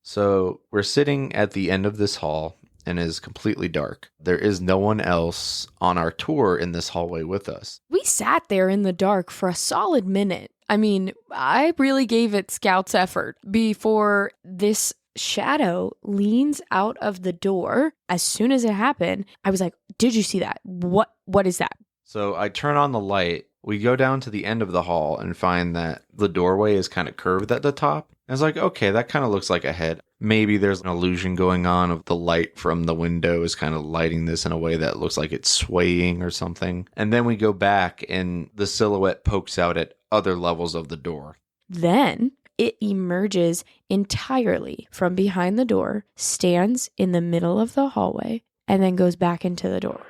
So we're sitting at the end of this hall and it is completely dark. There is no one else on our tour in this hallway with us. We sat there in the dark for a solid minute. I mean, I really gave it Scout's effort before this shadow leans out of the door. As soon as it happened, I was like, did you see that? What is that? So I turn on the light. We go down to the end of the hall and find that the doorway is kind of curved at the top. I was like, okay, that kind of looks like a head. Maybe there's an illusion going on of the light from the window is kind of lighting this in a way that looks like it's swaying or something. And then we go back and the silhouette pokes out at other levels of the door. Then it emerges entirely from behind the door, stands in the middle of the hallway, and then goes back into the door.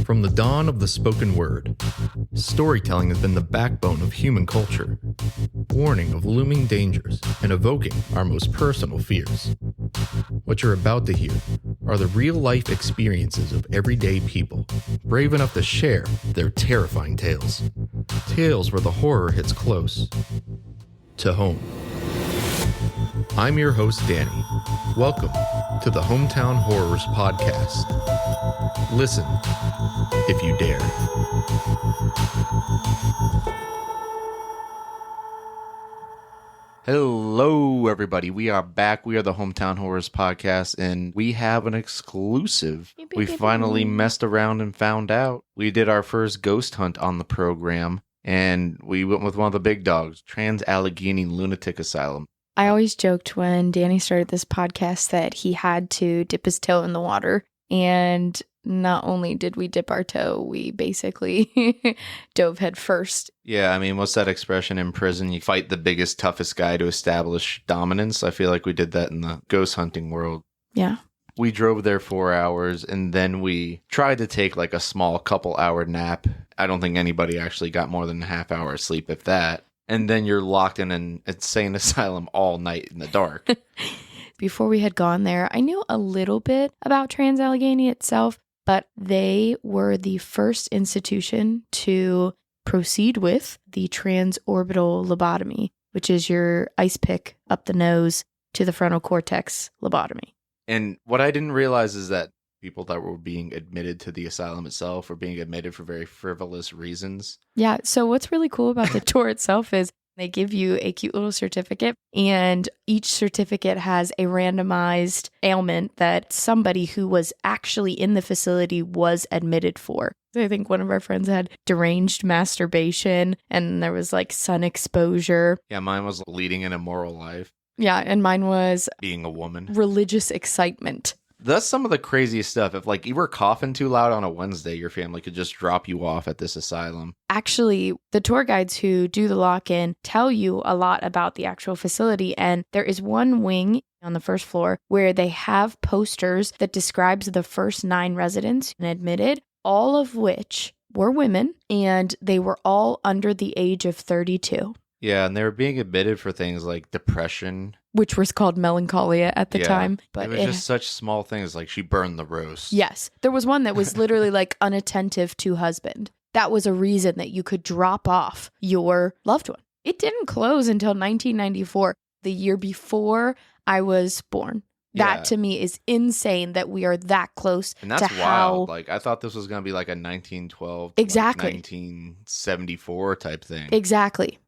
From the dawn of the spoken word, storytelling has been the backbone of human culture, warning of looming dangers and evoking our most personal fears. What you're about to hear are the real-life experiences of everyday people, brave enough to share their terrifying tales. Tales where the horror hits close to home. I'm your host, Danny. Welcome to the Hometown Horrors Podcast. Listen, if you dare. Hello, everybody. We are back. We are the Hometown Horrors Podcast, and we have an exclusive. We finally messed around and found out. We did our first ghost hunt on the program, and we went with one of the big dogs, Trans-Allegheny Lunatic Asylum. I always joked when Danny started this podcast that he had to dip his toe in the water. And not only did we dip our toe, we basically dove head first. Yeah, I mean, what's that expression in prison? You fight the biggest, toughest guy to establish dominance. I feel like we did that in the ghost hunting world. Yeah. We drove there 4 hours, and then we tried to take like a small couple-hour nap. I don't think anybody actually got more than a half hour of sleep, if that. And then you're locked in an insane asylum all night in the dark. Before we had gone there, I knew a little bit about Trans-Allegheny itself, but they were the first institution to proceed with the transorbital lobotomy, which is your ice pick up the nose to the frontal cortex lobotomy. And what I didn't realize is that people that were being admitted to the asylum itself were being admitted for very frivolous reasons. Yeah, so what's really cool about the tour itself is they give you a cute little certificate, and each certificate has a randomized ailment that somebody who was actually in the facility was admitted for. I think one of our friends had deranged masturbation, and there was like sun exposure. Yeah, mine was leading an immoral life. Yeah, and mine was being a woman. Religious excitement. That's some of the craziest stuff. If like you were coughing too loud on a Wednesday, your family could just drop you off at this asylum. Actually, the tour guides who do the lock-in tell you a lot about the actual facility. And there is one wing on the first floor where they have posters that describes the first 9 residents admitted, all of which were women, and they were all under the age of 32. Yeah, and they were being admitted for things like depression, which was called melancholia at the time. But it was just such small things like she burned the roast. Yes. There was one that was literally like unattentive to husband. That was a reason that you could drop off your loved one. It didn't close until 1994, the year before I was born. That to me is insane that we are that close and that's to wild. Like I thought this was going to be like a 1912 to exactly. like 1974 type thing. Exactly.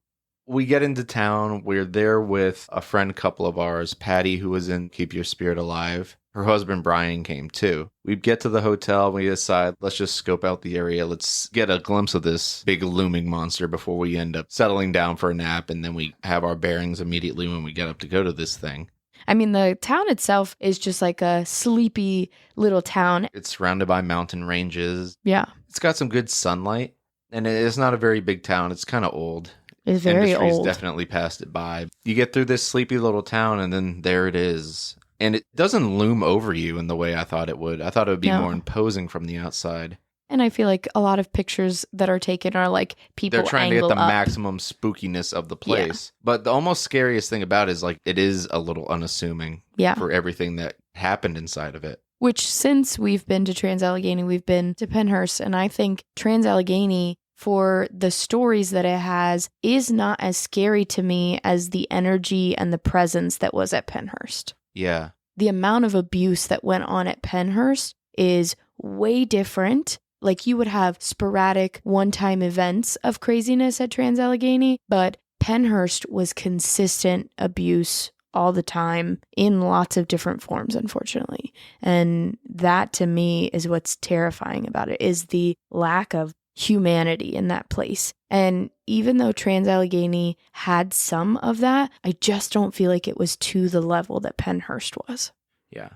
We get into town. We're there with a friend couple of ours, Patty, who was in Keep Your Spirit Alive. Her husband, Brian, came too. We get to the hotel. We decide, let's just scope out the area. Let's get a glimpse of this big looming monster before we end up settling down for a nap. And then we have our bearings immediately when we get up to go to this thing. I mean, the town itself is just like a sleepy little town. It's surrounded by mountain ranges. Yeah. It's got some good sunlight. And it's not a very big town. It's kind of old. It's very Industry's old. Definitely passed it by. You get through this sleepy little town, and then there it is. And it doesn't loom over you in the way I thought it would. I thought it would be more imposing from the outside. And I feel like a lot of pictures that are taken are like people They're trying to get the up. maximum spookiness of the place. Yeah. But the almost scariest thing about it is like it is a little unassuming for everything that happened inside of it. Which, since we've been to Trans-Allegheny, we've been to Pennhurst. And I think Trans-Allegheny, for the stories that it has, is not as scary to me as the energy and the presence that was at Pennhurst. Yeah. The amount of abuse that went on at Pennhurst is way different. Like, you would have sporadic one-time events of craziness at Trans-Allegheny, but Pennhurst was consistent abuse all the time in lots of different forms, unfortunately. And that, to me, is what's terrifying about it, is the lack of humanity in that place. And even though Trans-Allegheny had some of that, I just don't feel like it was to the level that Pennhurst was. Yeah.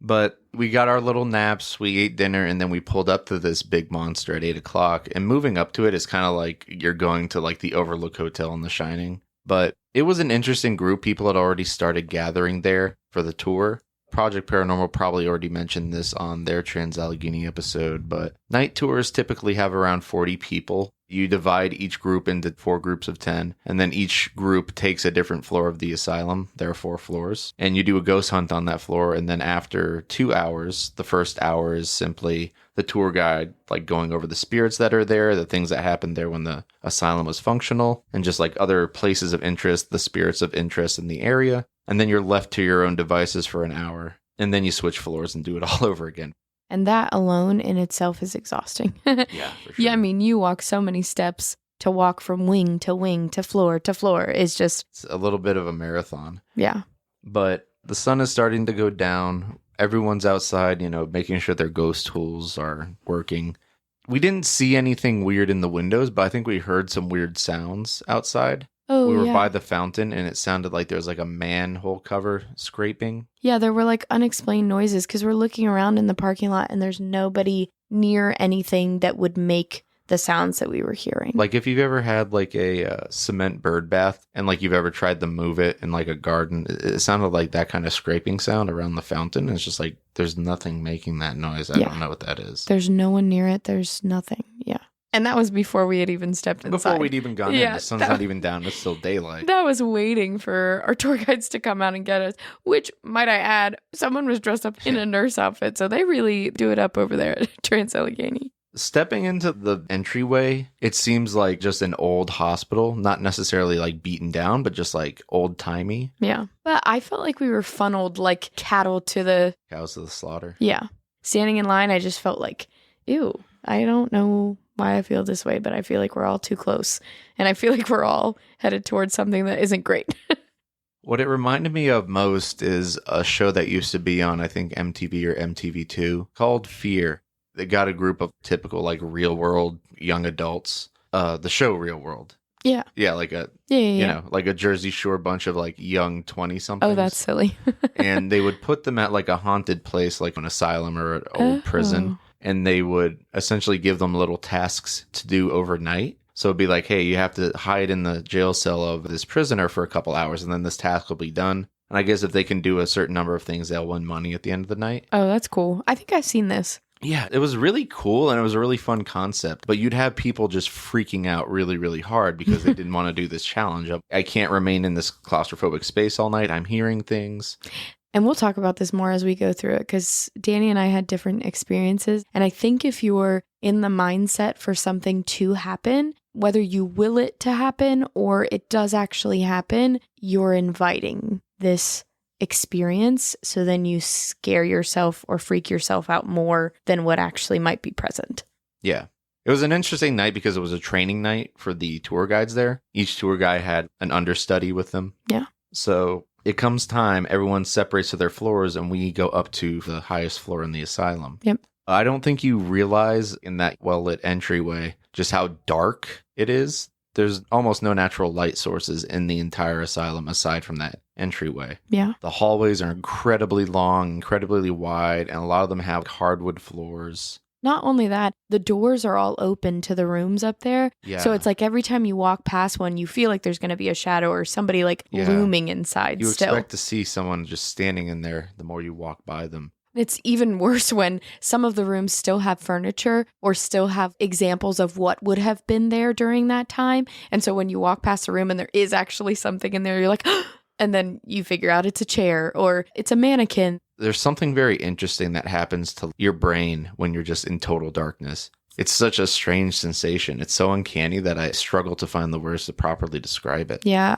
But we got our little naps, we ate dinner, and then we pulled up to this big monster at 8 o'clock. And moving up to it is kind of like you're going to like the Overlook Hotel in The Shining. But it was an interesting group. People had already started gathering there for the tour. Project Paranormal probably already mentioned this on their Trans-Allegheny episode, but night tours typically have around 40 people. You divide each group into 4 groups of 10, and then each group takes a different floor of the asylum. There are 4 floors, and you do a ghost hunt on that floor, and then after 2 hours, the first hour is simply the tour guide, like going over the spirits that are there, the things that happened there when the asylum was functional, and just like other places of interest, the spirits of interest in the area. And then you're left to your own devices for an hour, and then you switch floors and do it all over again. And that alone in itself is exhausting. Yeah, for sure. Yeah, I mean, you walk so many steps to walk from wing to floor to floor. It's just... It's a little bit of a marathon. Yeah. But the sun is starting to go down. Everyone's outside, making sure their ghost tools are working. We didn't see anything weird in the windows, but I think we heard some weird sounds outside. Oh, we were yeah. by the fountain, and it sounded like there was like a manhole cover scraping. Yeah, there were like unexplained noises because we're looking around in the parking lot and there's nobody near anything that would make the sounds that we were hearing. Like if you've ever had like a cement bird bath and like you've ever tried to move it in like a garden, it sounded like that kind of scraping sound around the fountain. It's just like there's nothing making that noise. I don't know what that is. There's no one near it. There's nothing. Yeah. And that was before we had even stepped inside. Before we'd even gone in. The sun's not even down. It's still daylight. That was waiting for our tour guides to come out and get us, which, might I add, someone was dressed up in a nurse outfit. So they really do it up over there at Trans-Allegheny. Stepping into the entryway, it seems like just an old hospital, not necessarily like beaten down, but just like old timey. Yeah. But I felt like we were funneled like cattle to the... Cows to the slaughter. Yeah. Standing in line, I just felt like, ew, I don't know why I feel this way, but I feel like we're all too close. And I feel like we're all headed towards something that isn't great. What it reminded me of most is a show that used to be on, I think, MTV or MTV2 called Fear. They got a group of typical like real world young adults. The show Real World. Yeah. Yeah, like a like a Jersey Shore bunch of like young 20-somethings. Oh, that's silly. And they would put them at like a haunted place, like an asylum or an old prison. And they would essentially give them little tasks to do overnight. So it'd be like, hey, you have to hide in the jail cell of this prisoner for a couple hours, and then this task will be done. And I guess if they can do a certain number of things, they'll win money at the end of the night. Oh, that's cool. I think I've seen this. Yeah, it was really cool, and it was a really fun concept. But you'd have people just freaking out really, really hard because they didn't want to do this challenge of, I can't remain in this claustrophobic space all night. I'm hearing things. And we'll talk about this more as we go through it because Danny and I had different experiences. And I think if you're in the mindset for something to happen, whether you will it to happen or it does actually happen, you're inviting this experience. So then you scare yourself or freak yourself out more than what actually might be present. Yeah. It was an interesting night because it was a training night for the tour guides there. Each tour guide had an understudy with them. Yeah. So it comes time, everyone separates to their floors, and we go up to the highest floor in the asylum. Yep. I don't think you realize in that well-lit entryway just how dark it is. There's almost no natural light sources in the entire asylum aside from that entryway. Yeah. The hallways are incredibly long, incredibly wide, and a lot of them have hardwood floors. Not only that, the doors are all open to the rooms up there. Yeah. So it's like every time you walk past one, you feel like there's going to be a shadow or somebody like looming inside you still. You expect to see someone just standing in there the more you walk by them. It's even worse when some of the rooms still have furniture or still have examples of what would have been there during that time. And so when you walk past a room and there is actually something in there, you're like, and then you figure out it's a chair or it's a mannequin. There's something very interesting that happens to your brain when you're just in total darkness. It's such a strange sensation. It's so uncanny that I struggle to find the words to properly describe it. Yeah.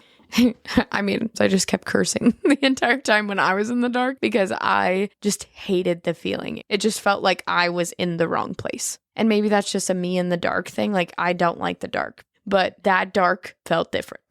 I mean, I just kept cursing the entire time when I was in the dark because I just hated the feeling. It just felt like I was in the wrong place. And maybe that's just a me in the dark thing. Like, I don't like the dark, but that dark felt different.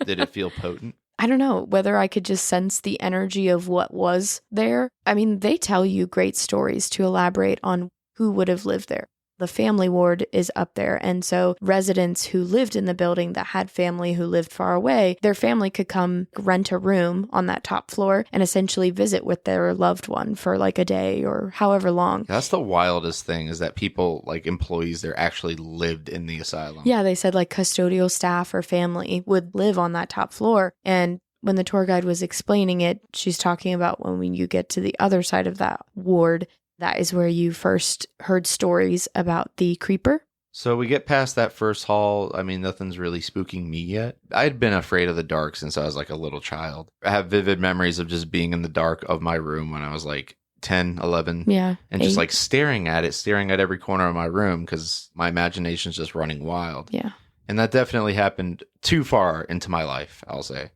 Did it feel potent? I don't know whether I could just sense the energy of what was there. I mean, they tell you great stories to elaborate on who would have lived there. The family ward is up there. And so residents who lived in the building that had family who lived far away, their family could come rent a room on that top floor and essentially visit with their loved one for like a day or however long. That's the wildest thing, is that people, like employees there, actually lived in the asylum. Yeah, they said like custodial staff or family would live on that top floor. And when the tour guide was explaining it, she's talking about when you get to the other side of that ward, that is where you first heard stories about the creeper. So we get past that first hall. I mean, nothing's really spooking me yet. I'd been afraid of the dark since I was like a little child. I have vivid memories of just being in the dark of my room when I was like 10, 11. Yeah. And 8. just like staring at every corner of my room because my imagination's just running wild. Yeah. And that definitely happened too far into my life, I'll say.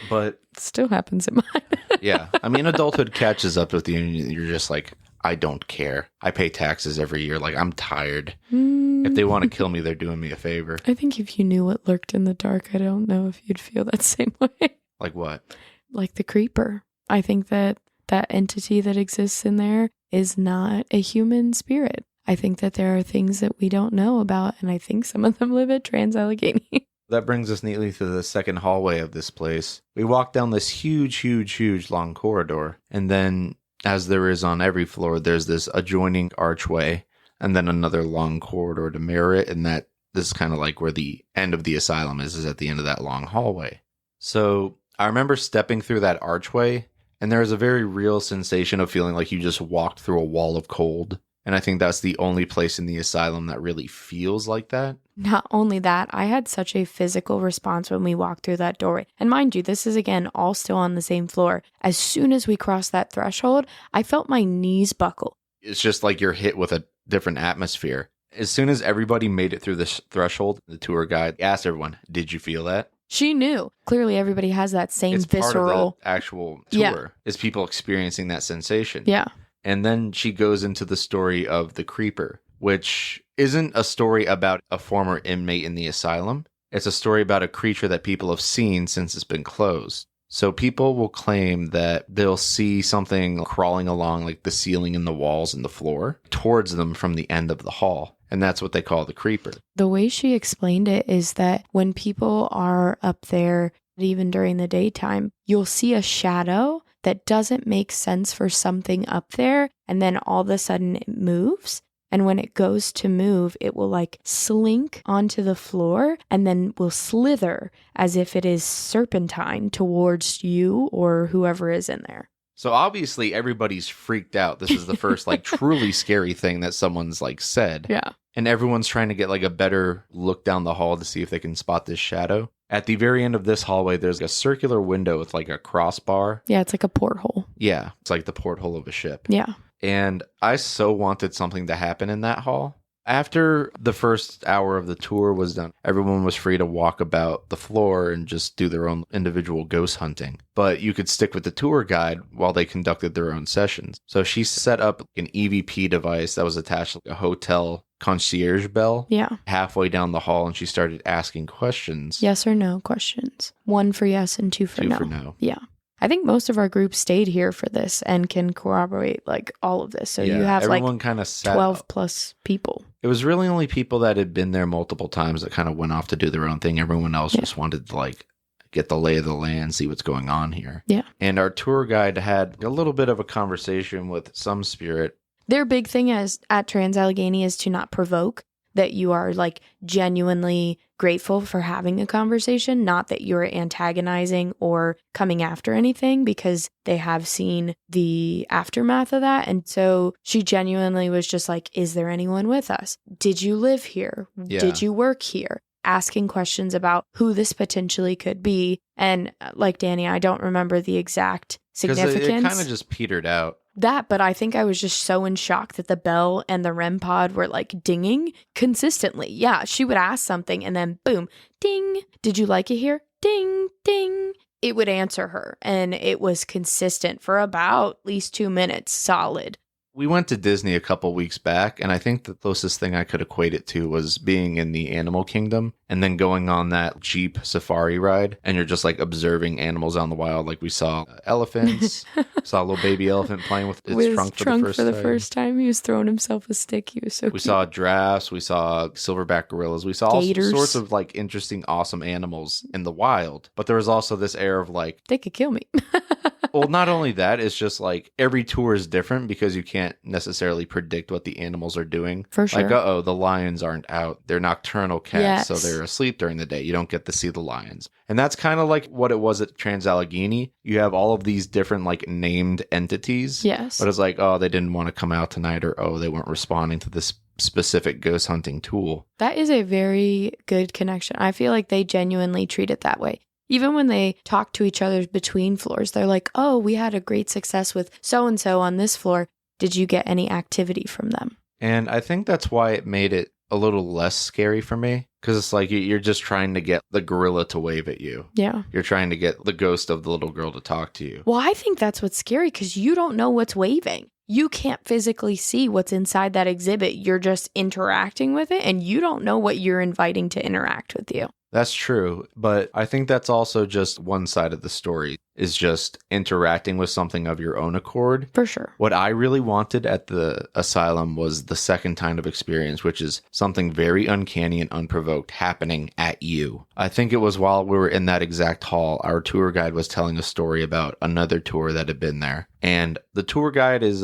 But it still happens in mine. yeah, I mean, adulthood catches up with you and you're just like, I don't care. I pay taxes every year. Like, I'm tired. If they want to kill me, they're doing me a favor. I think if you knew what lurked in the dark, I don't know if you'd feel that same way. Like what? Like the creeper. I think that entity that exists in there is not a human spirit. I think that there are things that we don't know about, and I think some of them live at Trans-Allegheny. That brings us neatly to the second hallway of this place. We walk down this huge long corridor, and then, as there is on every floor, there's this adjoining archway, and then another long corridor to mirror it, and that this is kind of like where the end of the asylum is at the end of that long hallway. So I remember stepping through that archway, and there is a very real sensation of feeling like you just walked through a wall of cold. And I think that's the only place in the asylum that really feels like that. Not only that, I had such a physical response when we walked through that doorway. And mind you, this is again all still on the same floor. As soon as we crossed that threshold, I felt my knees buckle. It's just like you're hit with a different atmosphere. As soon as everybody made it through this threshold, the tour guide asked everyone, did you feel that? She knew. Clearly, everybody has that same It's visceral. part of the actual tour, is people experiencing that sensation. Yeah. And then she goes into the story of the creeper, which isn't a story about a former inmate in the asylum. It's a story about a creature that people have seen since it's been closed. So people will claim that they'll see something crawling along like the ceiling and the walls and the floor towards them from the end of the hall. And that's what they call the creeper. The way she explained it is that when people are up there, even during the daytime, you'll see a shadow that doesn't make sense for something up there, and then all of a sudden it moves. And when it goes to move, it will like slink onto the floor and then will slither as if it is serpentine towards you or whoever is in there. So obviously everybody's freaked out. This is the first like truly scary thing that someone's like said. Yeah. And everyone's trying to get like a better look down the hall to see if they can spot this shadow. At the very end of this hallway, there's a circular window with like a crossbar. Yeah, it's like a porthole. Yeah, it's like the porthole of a ship. Yeah. And I so wanted something to happen in that hall. After the first hour of the tour was done, everyone was free to walk about the floor and just do their own individual ghost hunting. But you could stick with the tour guide while they conducted their own sessions. So she set up an EVP device that was attached to a hotel concierge bell. Yeah. Halfway down the hall, and she started asking questions. Yes or no questions. 1 for yes and 2 for no. 2 for no. Yeah. I think most of our group stayed here for this and can corroborate like all of this. So Yeah, you have everyone like kind of sat 12 plus people. It was really only people that had been there multiple times that kind of went off to do their own thing. Everyone else just wanted to like get the lay of the land, see what's going on here. Yeah. And our tour guide had a little bit of a conversation with some spirit. Their big thing at Trans-Allegheny is to not provoke, that you are like genuinely grateful for having a conversation, not that you're antagonizing or coming after anything, because they have seen the aftermath of that. And so she genuinely was just like, is there anyone with us? Did you live here? Yeah. Did you work here? Asking questions about who this potentially could be. And like Danny, I don't remember the exact significance. It kind of just petered out. That, but I think I was just so in shock that the bell and the REM pod were like dinging consistently. Yeah, she would ask something and then boom, ding. Did you like it here? Ding, ding. It would answer her, and it was consistent for about at least 2 minutes solid. We went to Disney a couple weeks back, and I think the closest thing I could equate it to was being in the animal kingdom and then going on that Jeep safari ride, and you're just like observing animals out in the wild. Like we saw elephants, saw a little baby elephant playing with its trunk for the first time. He was throwing himself a stick. He was so We cute. saw giraffes, we saw silverback gorillas, we saw Gators. all sorts of like interesting, awesome animals in the wild. But there was also this air of like, They could kill me. well, not only that, it's just like every tour is different because you can't necessarily predict what the animals are doing. For sure. Like, the lions aren't out. They're nocturnal cats, so Yes. they're asleep during the day. You don't get to see the lions. And that's kind of like what it was at Trans-Allegheny. You have all of these different like named entities. Yes. But it's like, they didn't want to come out tonight, or they weren't responding to this specific ghost hunting tool. That is a very good connection. I feel like they genuinely treat it that way. Even when they talk to each other between floors, they're like, oh, we had a great success with so-and-so on this floor. Did you get any activity from them? And I think that's why it made it a little less scary for me. Because it's like you're just trying to get the gorilla to wave at you. Yeah. You're trying to get the ghost of the little girl to talk to you. Well, I think that's what's scary because you don't know what's waving. You can't physically see what's inside that exhibit. You're just interacting with it, and you don't know what you're inviting to interact with you. That's true, but I think that's also just one side of the story, is just interacting with something of your own accord. For sure. What I really wanted at the asylum was the second kind of experience, which is something very uncanny and unprovoked happening at you. I think it was while we were in that exact hall, our tour guide was telling a story about another tour that had been there. And the tour guide is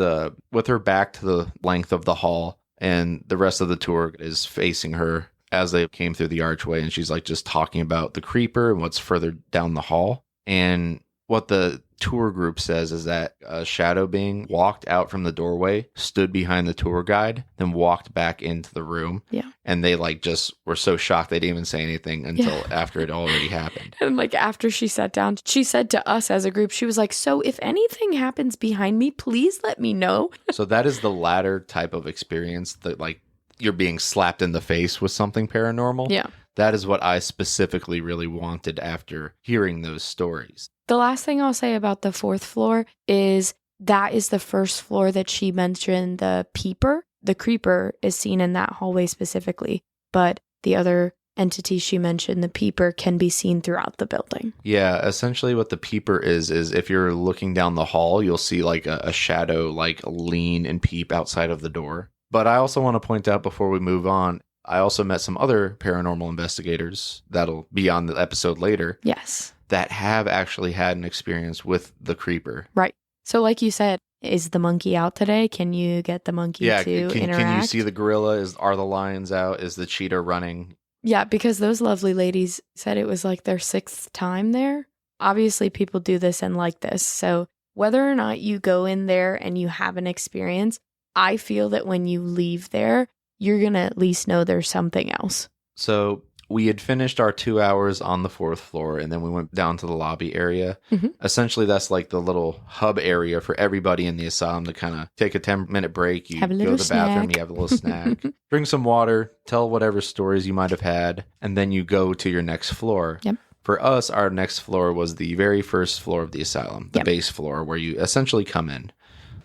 with her back to the length of the hall, and the rest of the tour is facing her as they came through the archway, and she's like just talking about the creeper and what's further down the hall. And what the tour group says is that a shadow being walked out from the doorway, stood behind the tour guide, then walked back into the room. Yeah. And they like just were so shocked they didn't even say anything until after it already happened. And like after she sat down, she said to us as a group, she was like, so if anything happens behind me, please let me know. So that is the latter type of experience, that like you're being slapped in the face with something paranormal. Yeah. That is what I specifically really wanted after hearing those stories. The last thing I'll say about the 4th floor is that is the first floor that she mentioned the peeper. The creeper is seen in that hallway specifically, but the other entity she mentioned, the peeper, can be seen throughout the building. Yeah, essentially what the peeper is if you're looking down the hall, you'll see like a shadow like lean and peep outside of the door. But I also want to point out before we move on, I also met some other paranormal investigators that'll be on the episode later. Yes. That have actually had an experience with the creeper. Right. So like you said, is the monkey out today? Can you get the monkey to interact? Can you see the gorilla? Are the lions out? Is the cheetah running? Yeah, because those lovely ladies said it was like their 6th time there. Obviously, people do this and like this. So whether or not you go in there and you have an experience, I feel that when you leave there, you're going to at least know there's something else. So we had finished our 2 hours on the 4th floor, and then we went down to the lobby area. Mm-hmm. Essentially, that's like the little hub area for everybody in the asylum to kind of take a 10-minute break. You have a go to little the bathroom, snack. you have a little snack, drink some water, tell whatever stories you might have had, and then you go to your next floor. Yep. For us, our next floor was the very first floor of the asylum, the base floor, where you essentially come in.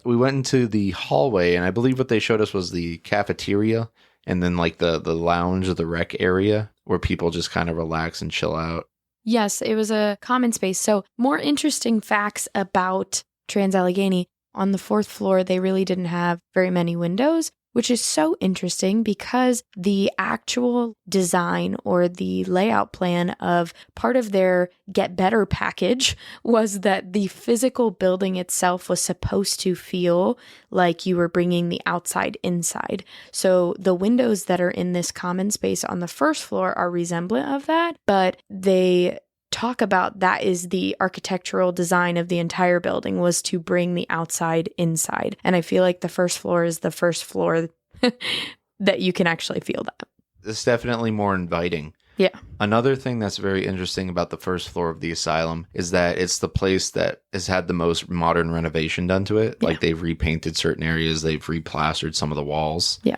We went into the hallway, and I believe what they showed us was the cafeteria, and then like the lounge or the rec area where people just kind of relax and chill out. Yes, it was a common space. So more interesting facts about Trans-Allegheny. On the 4th floor, they really didn't have very many windows, which is so interesting because the actual design or the layout plan of part of their Get Better package was that the physical building itself was supposed to feel like you were bringing the outside inside. So the windows that are in this common space on the 1st floor are resemblant of that, but they talk about that is the architectural design of the entire building, was to bring the outside inside. And I feel like the 1st floor is the first floor that you can actually feel that. It's definitely more inviting. Yeah. Another thing that's very interesting about the first floor of the asylum is that it's the place that has had the most modern renovation done to it. Yeah. Like they've repainted certain areas, they've replastered some of the walls. Yeah.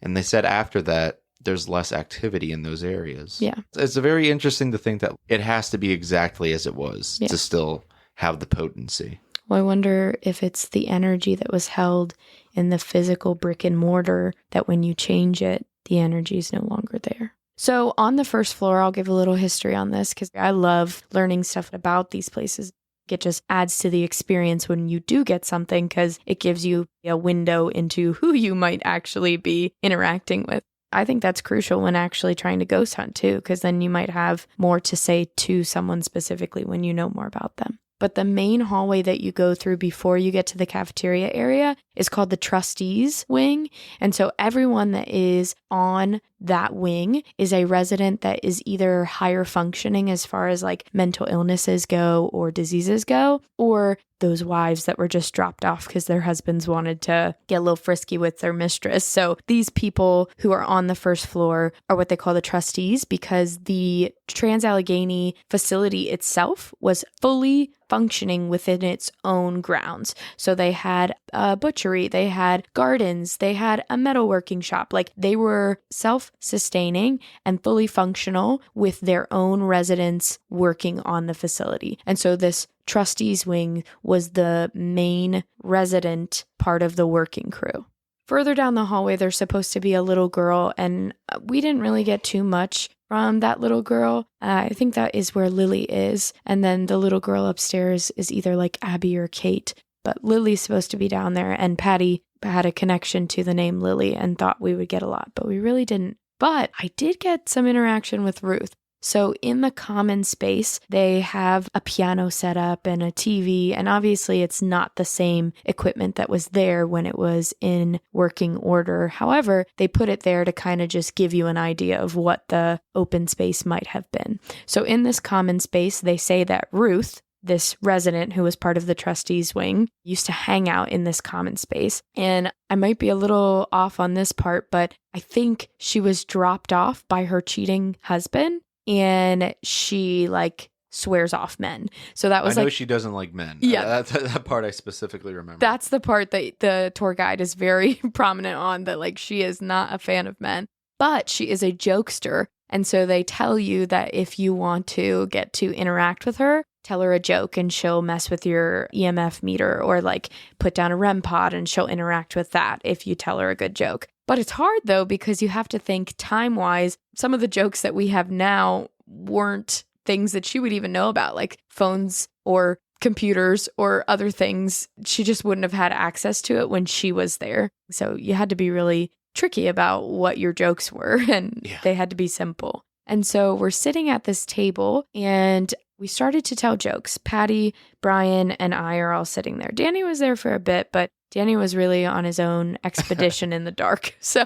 And they said after that, there's less activity in those areas. Yeah. It's very interesting to think that it has to be exactly as it was to still have the potency. Well, I wonder if it's the energy that was held in the physical brick and mortar that when you change it, the energy is no longer there. So on the first floor, I'll give a little history on this because I love learning stuff about these places. It just adds to the experience when you do get something because it gives you a window into who you might actually be interacting with. I think that's crucial when actually trying to ghost hunt too, because then you might have more to say to someone specifically when you know more about them. But the main hallway that you go through before you get to the cafeteria area is called the trustees wing. And so everyone that is on that wing is a resident that is either higher functioning as far as like mental illnesses go or diseases go, or those wives that were just dropped off because their husbands wanted to get a little frisky with their mistress. So these people who are on the first floor are what they call the trustees because the Trans-Allegheny facility itself was fully functioning within its own grounds. So they had a butchery, they had gardens, they had a metalworking shop. Like they were self-sustaining and fully functional with their own residents working on the facility. And so this trustees wing was the main resident part of the working crew. Further down the hallway, there's supposed to be a little girl, and we didn't really get too much from that little girl. I think that is where Lily is. And then the little girl upstairs is either like Abby or Kate. But Lily's supposed to be down there. And Patty had a connection to the name Lily and thought we would get a lot, but we really didn't. But I did get some interaction with Ruth. So in the common space, they have a piano set up and a TV, and obviously it's not the same equipment that was there when it was in working order. However, they put it there to kind of just give you an idea of what the open space might have been. So in this common space, they say that Ruth, this resident who was part of the trustees wing, used to hang out in this common space. And I might be a little off on this part, but I think she was dropped off by her cheating husband. And she like swears off men. So that was I know she doesn't like men. Yeah. That part I specifically remember. That's the part that the tour guide is very prominent on, that like she is not a fan of men, but she is a jokester. And so they tell you that if you want to get to interact with her, tell her a joke and she'll mess with your EMF meter, or like put down a REM pod and she'll interact with that if you tell her a good joke. But it's hard though, because you have to think time-wise. Some of the jokes that we have now weren't things that she would even know about, like phones or computers or other things. She just wouldn't have had access to it when she was there. So you had to be really tricky about what your jokes were, and they had to be simple. And so we're sitting at this table and we started to tell jokes. Patty, Brian, and I are all sitting there. Danny was there for a bit, but Danny was really on his own expedition in the dark. So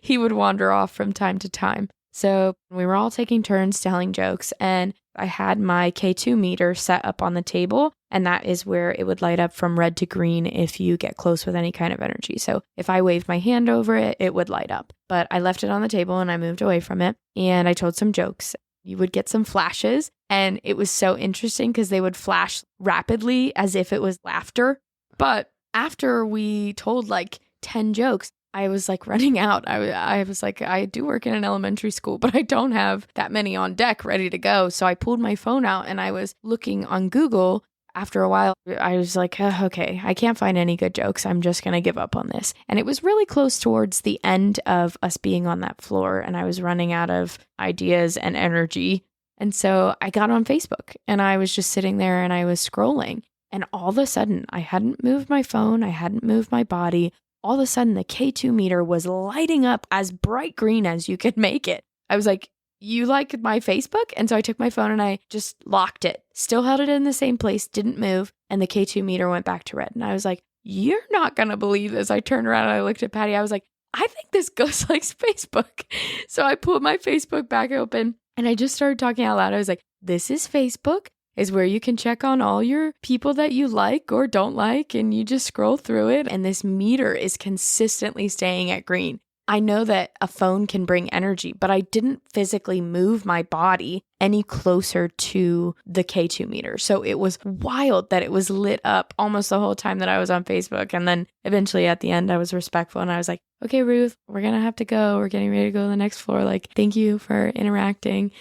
he would wander off from time to time. So we were all taking turns telling jokes, and I had my K2 meter set up on the table, and that is where it would light up from red to green if you get close with any kind of energy. So if I waved my hand over it, it would light up. But I left it on the table and I moved away from it, and I told some jokes. You would get some flashes, and it was so interesting because they would flash rapidly as if it was laughter. But after we told like 10 jokes, I was like running out. I was like, I do work in an elementary school, but I don't have that many on deck ready to go. So I pulled my phone out and I was looking on Google. After a while, I was like, okay, I can't find any good jokes. I'm just going to give up on this. And it was really close towards the end of us being on that floor, and I was running out of ideas and energy. And so I got on Facebook and I was just sitting there and I was scrolling. And all of a sudden, I hadn't moved my phone. I hadn't moved my body. All of a sudden, the K2 meter was lighting up as bright green as you could make it. I was like, you like my Facebook? And so I took my phone and I just locked it, still held it in the same place, didn't move. And the K2 meter went back to red. And I was like, you're not going to believe this. I turned around and I looked at Patty. I was like, I think this ghost likes Facebook. So I pulled my Facebook back open and I just started talking out loud. I was like, this is Facebook. Is where you can check on all your people that you like or don't like, and you just scroll through it. And this meter is consistently staying at green. I know that a phone can bring energy, but I didn't physically move my body any closer to the K2 meter. So it was wild that it was lit up almost the whole time that I was on Facebook. And then eventually at the end, I was respectful and I was like, okay, Ruth, we're going to have to go. We're getting ready to go to the next floor. Like, thank you for interacting.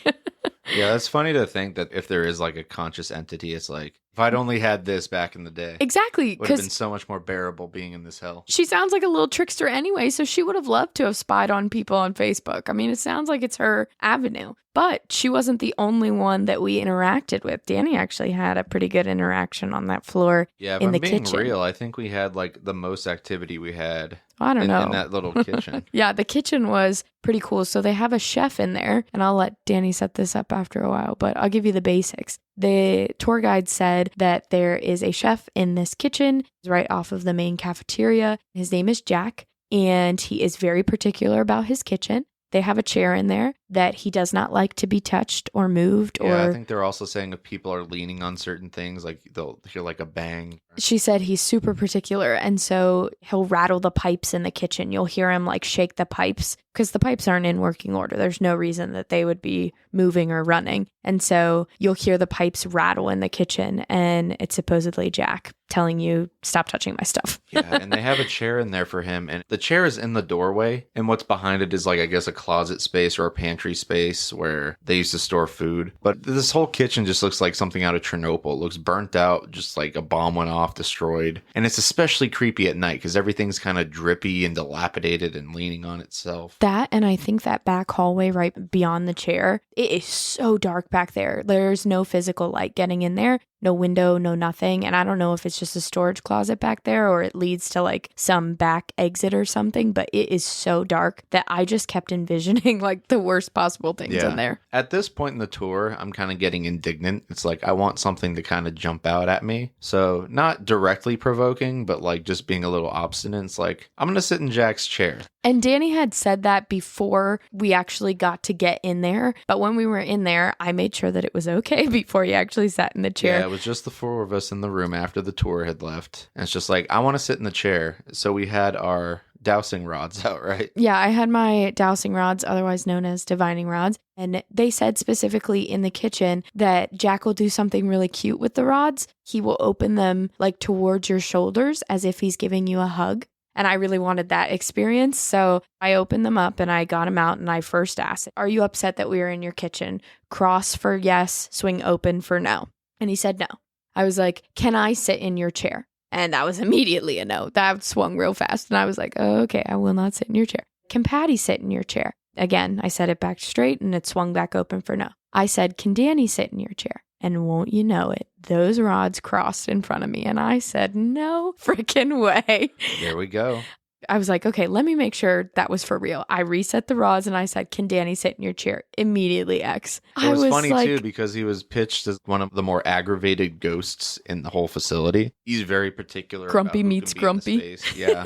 Yeah, it's funny to think that if there is like a conscious entity, it's like, if I'd only had this back in the day, Exactly. it would have been so much more bearable being in this hell. She sounds like a little trickster anyway, so she would have loved to have spied on people on Facebook. I mean, it sounds like it's her avenue. But she wasn't the only one that we interacted with. Danny actually had a pretty good interaction on that floor Yeah, if in I'm the being kitchen. real, I think we had like the most activity we had I don't know. in that little kitchen. Yeah, the kitchen was pretty cool. So they have a chef in there, and I'll let Danny set this up after a while, but I'll give you the basics. The tour guide said that there is a chef in this kitchen right off of the main cafeteria. His name is Jack, and he is very particular about his kitchen. They have a chair in there that he does not like to be touched or moved. Yeah, or I think they're also saying if people are leaning on certain things, like they'll hear like a bang. She said he's super particular, and so he'll rattle the pipes in the kitchen. You'll hear him like shake the pipes because the pipes aren't in working order. There's no reason that they would be moving or running. And so you'll hear the pipes rattle in the kitchen, and it's supposedly Jack telling you, stop touching my stuff. Yeah, and they have a chair in there for him, and the chair is in the doorway, and what's behind it is like, I guess, a closet space or a pantry space where they used to store food. But this whole kitchen just looks like something out of Chernobyl. It looks burnt out, just like a bomb went off, destroyed. And it's especially creepy at night because everything's kind of drippy and dilapidated and leaning on itself. That, and I think that back hallway right beyond the chair, it is so dark back there. There's no physical light getting in there, no window, no nothing. And I don't know if it's just a storage closet back there or it leads to like some back exit or something, but it is so dark that I just kept envisioning like the worst possible things in there. At this point in the tour, I'm kind of getting indignant. It's like I want something to kind of jump out at me. So not directly provoking, but like just being a little obstinate. It's like, I'm going to sit in Jack's chair. And Danny had said that before we actually got to get in there. But when we were in there, I made sure that it was okay before he actually sat in the chair. Yeah, it was just the four of us in the room after the tour had left. And it's just like, I want to sit in the chair. So we had our dowsing rods out, right? Yeah, I had my dowsing rods, otherwise known as divining rods. And they said specifically in the kitchen that Jack will do something really cute with the rods. He will open them like towards your shoulders as if he's giving you a hug. And I really wanted that experience. So I opened them up and I got them out and I first asked, are you upset that we are in your kitchen? Cross for yes, swing open for no. And he said no. I was like, can I sit in your chair? And that was immediately a no. That swung real fast. And I was like, oh, okay, I will not sit in your chair. Can Patty sit in your chair? Again, I set it back straight and it swung back open for no. I said, can Danny sit in your chair? And won't you know it, those rods crossed in front of me. And I said, no freaking way. There we go. I was like, okay, let me make sure that was for real. I reset the rods and I said, can Danny sit in your chair? Immediately X. It was funny too because he was pitched as one of the more aggravated ghosts in the whole facility. He's very particular. Grumpy about who meets can be in the grumpy. space. Yeah.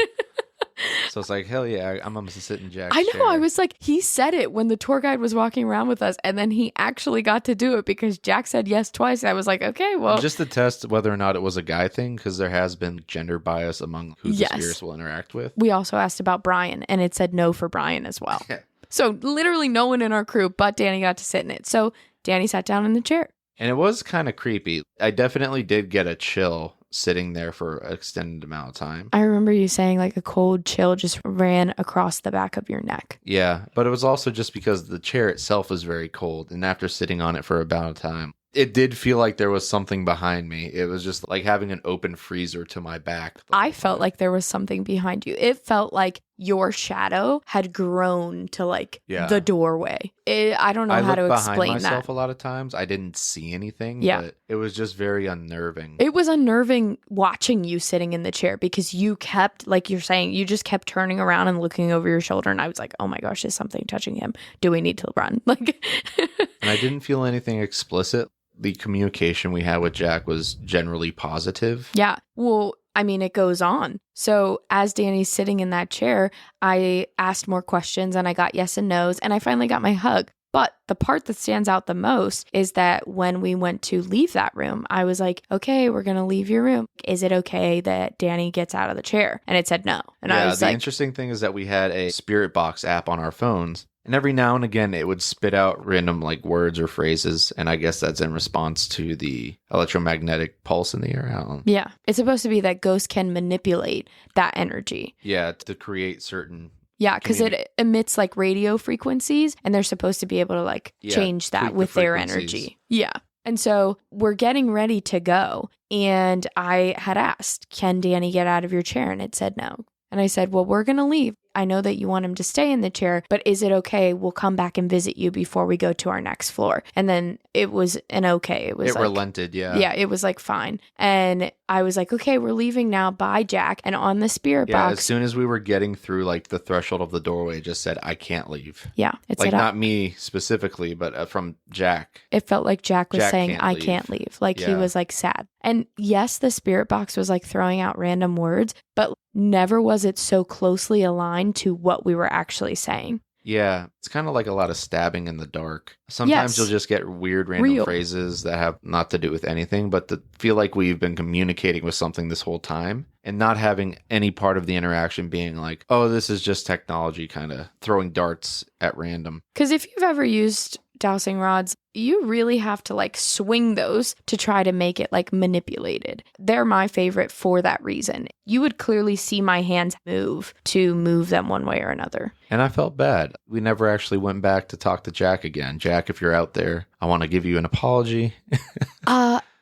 So it's like, hell yeah, I'm going to sit in Jack's I know. chair. I was like, he said it when the tour guide was walking around with us, and then he actually got to do it because Jack said yes twice. I was like, okay, well. Just to test whether or not it was a guy thing, because there has been gender bias among who the spirits will interact with. We also asked about Brian, and it said no for Brian as well. Yeah. So literally no one in our crew but Danny got to sit in it. So Danny sat down in the chair. And it was kind of creepy. I definitely did get a chill sitting there for an extended amount of time. I remember you saying like a cold chill just ran across the back of your neck. Yeah, but it was also just because the chair itself was very cold. And after sitting on it for about a time, it did feel like there was something behind me. It was just like having an open freezer to my back. I felt like there was something behind you. It felt like your shadow had grown to like the doorway. I don't know how to explain behind myself that. A lot of times. I didn't see anything, but it was just very unnerving. It was unnerving watching you sitting in the chair because you kept, like you're saying, you just kept turning around and looking over your shoulder. And I was like, oh my gosh, is something touching him? Do we need to run? Like, and I didn't feel anything explicit. The communication we had with Jack was generally positive. Yeah. Well, I mean, it goes on. So as Danny's sitting in that chair, I asked more questions and I got yes and no's and I finally got my hug. But the part that stands out the most is that when we went to leave that room, I was like, okay, we're going to leave your room. Is it okay that Danny gets out of the chair? And it said no. And I was the like, interesting thing is that we had a Spirit Box app on our phones. And every now and again, it would spit out random like words or phrases. And I guess that's in response to the electromagnetic pulse in the air. I don't know. yeah, it's supposed to be that ghosts can manipulate that energy. Yeah, to create certain... Yeah, because it emits like radio frequencies and they're supposed to be able to like change that with their energy. Yeah. And so we're getting ready to go. And I had asked, can Danny get out of your chair? And it said no. And I said, well, we're going to leave. I know that you want him to stay in the chair, but is it okay? We'll come back and visit you before we go to our next floor. And then it was an okay. It was relented, yeah. Yeah, it was like fine. And I was like, okay, we're leaving now. Bye, Jack. And on the Spirit box. As soon as we were getting through like the threshold of the doorway, it just said, I can't leave. Yeah. It like said, not me specifically, but from Jack. It felt like Jack was saying, can't I leave. can't leave. Like he was like sad. And yes, the Spirit box was like throwing out random words, but never was it so closely aligned to what we were actually saying. Yeah, it's kind of like a lot of stabbing in the dark. Sometimes you'll just get weird random phrases that have not to do with anything, but to feel like we've been communicating with something this whole time and not having any part of the interaction being like, oh, this is just technology kind of throwing darts at random. Because if you've ever used dowsing rods, you really have to like swing those to try to make it like manipulated. They're my favorite for that reason. You would clearly see my hands move to move them one way or another. And I felt bad. We never actually went back to talk to Jack again. Jack, if you're out there, I want to give you an apology.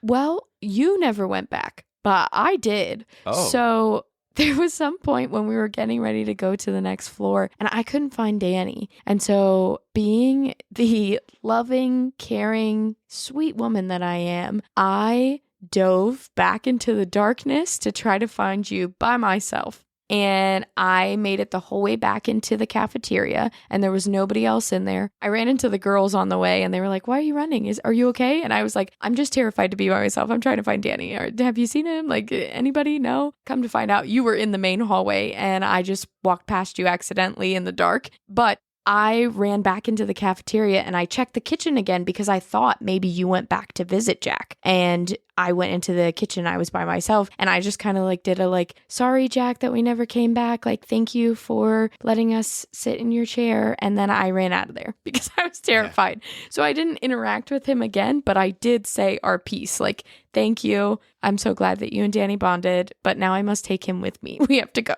Well, you never went back, but I did. Oh. So there was some point when we were getting ready to go to the next floor and I couldn't find Danny. And so being the loving, caring, sweet woman that I am, I dove back into the darkness to try to find you by myself. And I made it the whole way back into the cafeteria and there was nobody else in there. I ran into the girls on the way and they were like, why are you running? Are you okay? And I was like, I'm just terrified to be by myself. I'm trying to find Danny. Have you seen him? Like anybody? No? Come to find out you were in the main hallway and I just walked past you accidentally in the dark. But I ran back into the cafeteria and I checked the kitchen again because I thought maybe you went back to visit Jack. And I went into the kitchen. I was by myself and I just kind of like did a like, sorry, Jack, that we never came back. Like, thank you for letting us sit in your chair. And then I ran out of there because I was terrified. Yeah. So I didn't interact with him again, but I did say our piece. Like, thank you. I'm so glad that you and Danny bonded, but now I must take him with me. We have to go.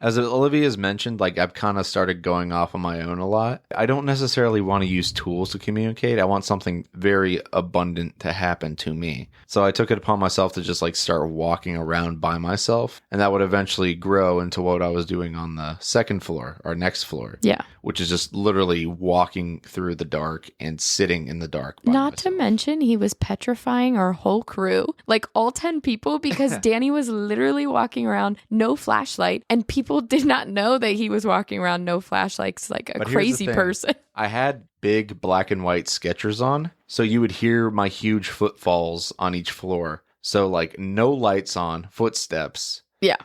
As Olivia's mentioned, like I've kind of started going off on my own a lot. I don't necessarily want to use tools to communicate. I want something very abundant to happen to me. So I took it upon myself to just like start walking around by myself. And that would eventually grow into what I was doing on the second floor, or next floor. Yeah. Which is just literally walking through the dark and sitting in the dark. Not to mention, he was petrifying our whole crew, like all 10 people, because Danny was literally walking around, no flashlight, and people did not know that he was walking around no flashlights like a crazy person. I had big black and white Skechers on, so you would hear my huge footfalls on each floor. So like no lights on, footsteps. Yeah.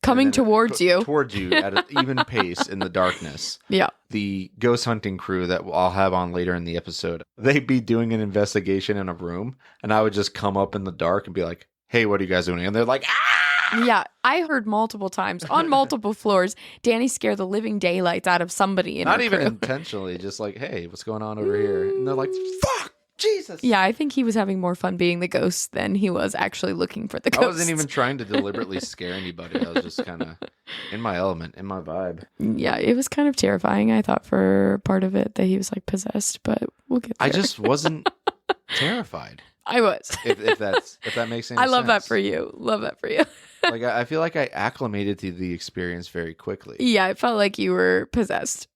Coming towards you. Towards you at an even pace in the darkness. Yeah. The ghost hunting crew that I'll have on later in the episode, they'd be doing an investigation in a room, and I would just come up in the dark and be like, hey, what are you guys doing? And they're like, ah! Yeah, I heard multiple times on multiple floors, Danny scared the living daylights out of somebody in Not our even crew. Intentionally, just like, hey, what's going on over here? And they're like, fuck, Jesus. Yeah, I think he was having more fun being the ghost than he was actually looking for the ghost. I wasn't even trying to deliberately scare anybody. I was just kind of in my element, in my vibe. Yeah, it was kind of terrifying. I thought for part of it that he was like possessed, but we'll get there. I just wasn't terrified. I was. if that makes any sense. I love that for you. Love that for you. Like, I feel like I acclimated to the experience very quickly. Yeah, I felt like you were possessed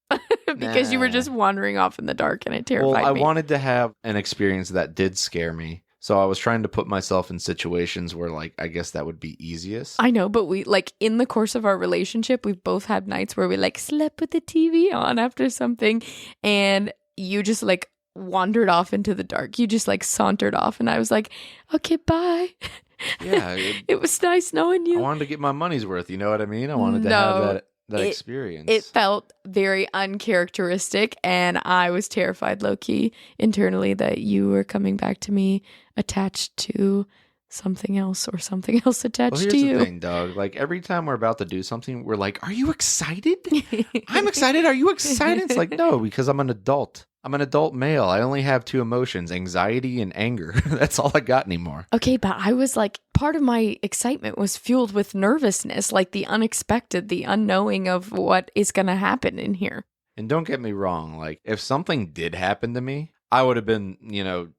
because you were just wandering off in the dark and it terrified me. I wanted to have an experience that did scare me. So I was trying to put myself in situations where, like, I guess that would be easiest. I know, but we, like, in the course of our relationship, we've both had nights where we, like, slept with the TV on after something and you just, like, wandered off into the dark. You just, like, sauntered off and I was like, okay, bye. Yeah. It was nice knowing you. I wanted to get my money's worth. You know what I mean? I wanted to have that experience. It felt very uncharacteristic, and I was terrified low-key internally that you were coming back to me attached to something else or something else attached here's to you. The thing, dog. Like every time we're about to do something, we're like, "Are you excited? I'm excited. Are you excited?" It's like, no, because I'm an adult. I'm an adult male. I only have two emotions, anxiety and anger. That's all I got anymore. Okay, but I was like, part of my excitement was fueled with nervousness, like the unexpected, the unknowing of what is going to happen in here. And don't get me wrong, like if something did happen to me, I would have been,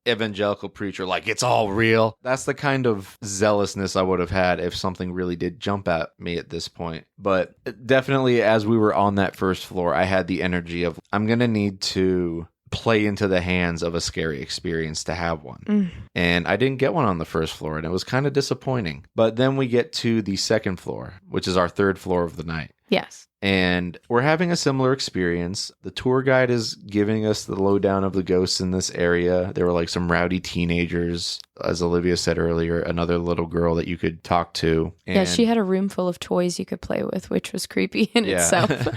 evangelical preacher, like it's all real. That's the kind of zealousness I would have had if something really did jump at me at this point. But definitely as we were on that first floor, I had the energy of, I'm going to need to play into the hands of a scary experience to have one. And I didn't get one on the first floor, and it was kind of disappointing. But then we get to the second floor, which is our third floor of the night. Yes. And we're having a similar experience. The tour guide is giving us the lowdown of the ghosts in this area. There were like some rowdy teenagers, as Olivia said earlier, another little girl that you could talk to. And yeah, she had a room full of toys you could play with, which was creepy in itself.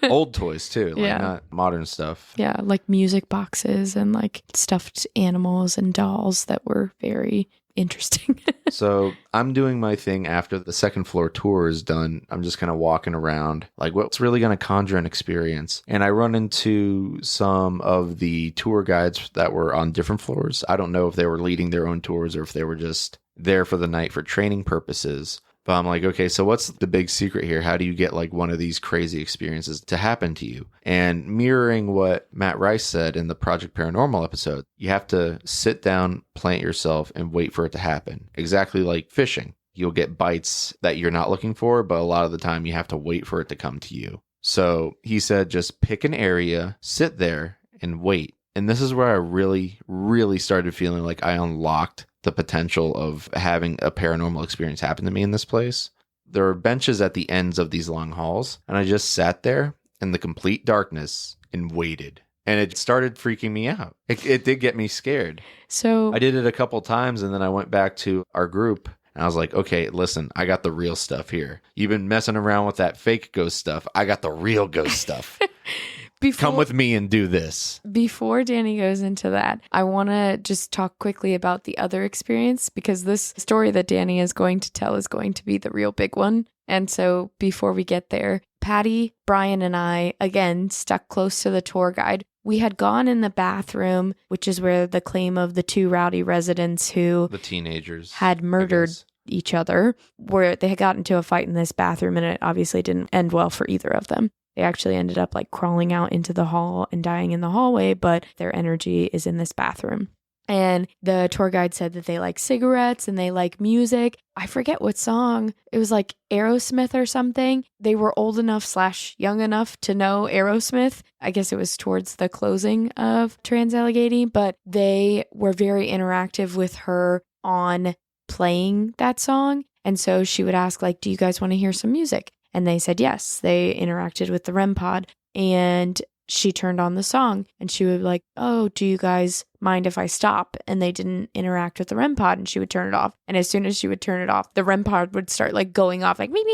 Old toys too, like not modern stuff. Yeah, like music boxes and like stuffed animals and dolls that were very interesting. So I'm doing my thing after the second floor tour is done. I'm just kind of walking around, like what's really going to conjure an experience. And I run into some of the tour guides that were on different floors. I don't know if they were leading their own tours or if they were just there for the night for training purposes. But I'm like, okay, so what's the big secret here? How do you get like one of these crazy experiences to happen to you? And mirroring what Matt Rice said in the Project Paranormal episode, you have to sit down, plant yourself, and wait for it to happen. Exactly like fishing. You'll get bites that you're not looking for, but a lot of the time you have to wait for it to come to you. So he said, just pick an area, sit there, and wait. And this is where I really, really started feeling like I unlocked the potential of having a paranormal experience happen to me in this place. There are benches at the ends of these long halls, and I just sat there in the complete darkness and waited. And it started freaking me out. It did get me scared. So I did it a couple times, and then I went back to our group, and I was like, okay, listen, I got the real stuff here. You've been messing around with that fake ghost stuff. I got the real ghost stuff. Come with me and do this. Before Danny goes into that, I want to just talk quickly about the other experience, because this story that Danny is going to tell is going to be the real big one. And so before we get there, Patty, Brian, and I, again, stuck close to the tour guide. We had gone in the bathroom, which is where the claim of the two rowdy residents who the teenagers had murdered each other, where they had gotten into a fight in this bathroom, and it obviously didn't end well for either of them. They actually ended up like crawling out into the hall and dying in the hallway, but their energy is in this bathroom. And the tour guide said that they like cigarettes and they like music. I forget what song. It was like Aerosmith or something. They were old enough / young enough to know Aerosmith. I guess it was towards the closing of Trans-Allegheny, but they were very interactive with her on playing that song. And so she would ask like, do you guys want to hear some music? And they said yes. They interacted with the REM pod, and she turned on the song, and she would be like, oh, do you guys mind if I stop? And they didn't interact with the REM pod, and she would turn it off. And as soon as she would turn it off, the REM pod would start like going off like me,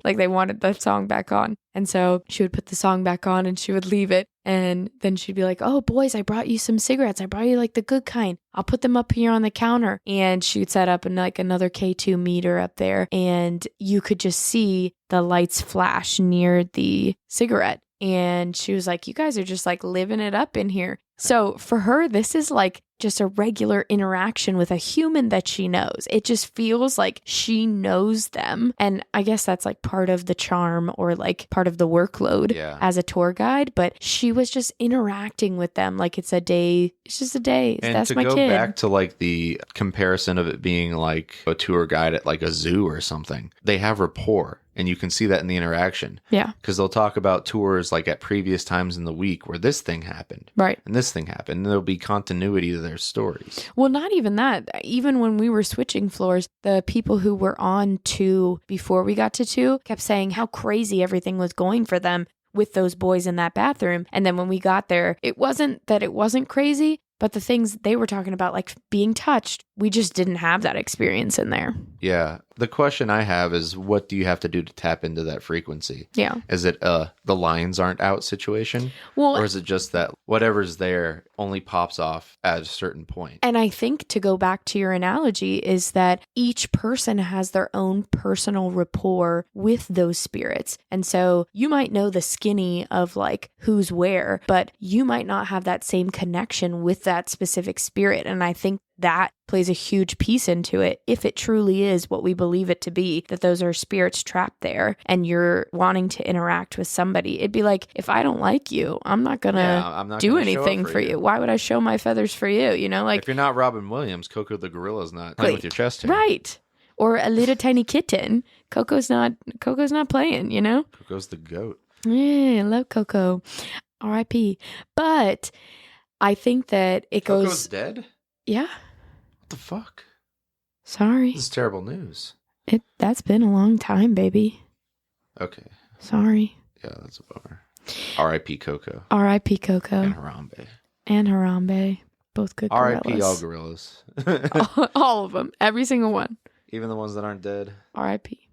like they wanted the song back on. And so she would put the song back on and she would leave it. And then she'd be like, oh, boys, I brought you some cigarettes. I brought you like the good kind. I'll put them up here on the counter. And she would set up like another K2 meter up there. And you could just see the lights flash near the cigarette. And she was like, you guys are just like living it up in here. So for her, this is like just a regular interaction with a human that she knows. It just feels like she knows them. And I guess that's like part of the charm or like part of the workload as a tour guide. But she was just interacting with them like it's a day. It's just a day. And that's to my go kid. back to like the comparison of it being like a tour guide at like a zoo or something, they have rapport. And you can see that in the interaction. Yeah. Because they'll talk about tours like at previous times in the week where this thing happened. Right. And this thing happened. And there'll be continuity to their stories. Well, not even that. Even when we were switching floors, the people who were on 2 before we got to 2 kept saying how crazy everything was going for them with those boys in that bathroom. And then when we got there, it wasn't that it wasn't crazy, but the things they were talking about, like being touched, we just didn't have that experience in there. Yeah. The question I have is, what do you have to do to tap into that frequency? Yeah. Is it the lines aren't out situation? Well, Or is it just that whatever's there only pops off at a certain point? and I think, to go back to your analogy, is that each person has their own personal rapport with those spirits. And so you might know the skinny of like who's where, but you might not have that same connection with that specific spirit. And I think that plays a huge piece into it. If it truly is what we believe it to be, that those are spirits trapped there and you're wanting to interact with somebody, it'd be like, if I don't like you, I'm not going to do anything for you. Why would I show my feathers for you? You know, like, if you're not Robin Williams, Coco the gorilla's not playing with your chest hair. Right. Or a little tiny kitten. Coco's not playing, you know? Coco's the goat. Yeah, I love Coco. R.I.P. But I think that it goes... Coco's dead? Yeah. What the fuck? Sorry. This is terrible news. That's been a long time, baby. Okay. Sorry. Yeah, that's a bummer. R.I.P. Coco. R.I.P. Coco. And Harambe. And Harambe. Both good gorillas. R.I.P. all gorillas. All of them. Every single one. Even the ones that aren't dead. R.I.P.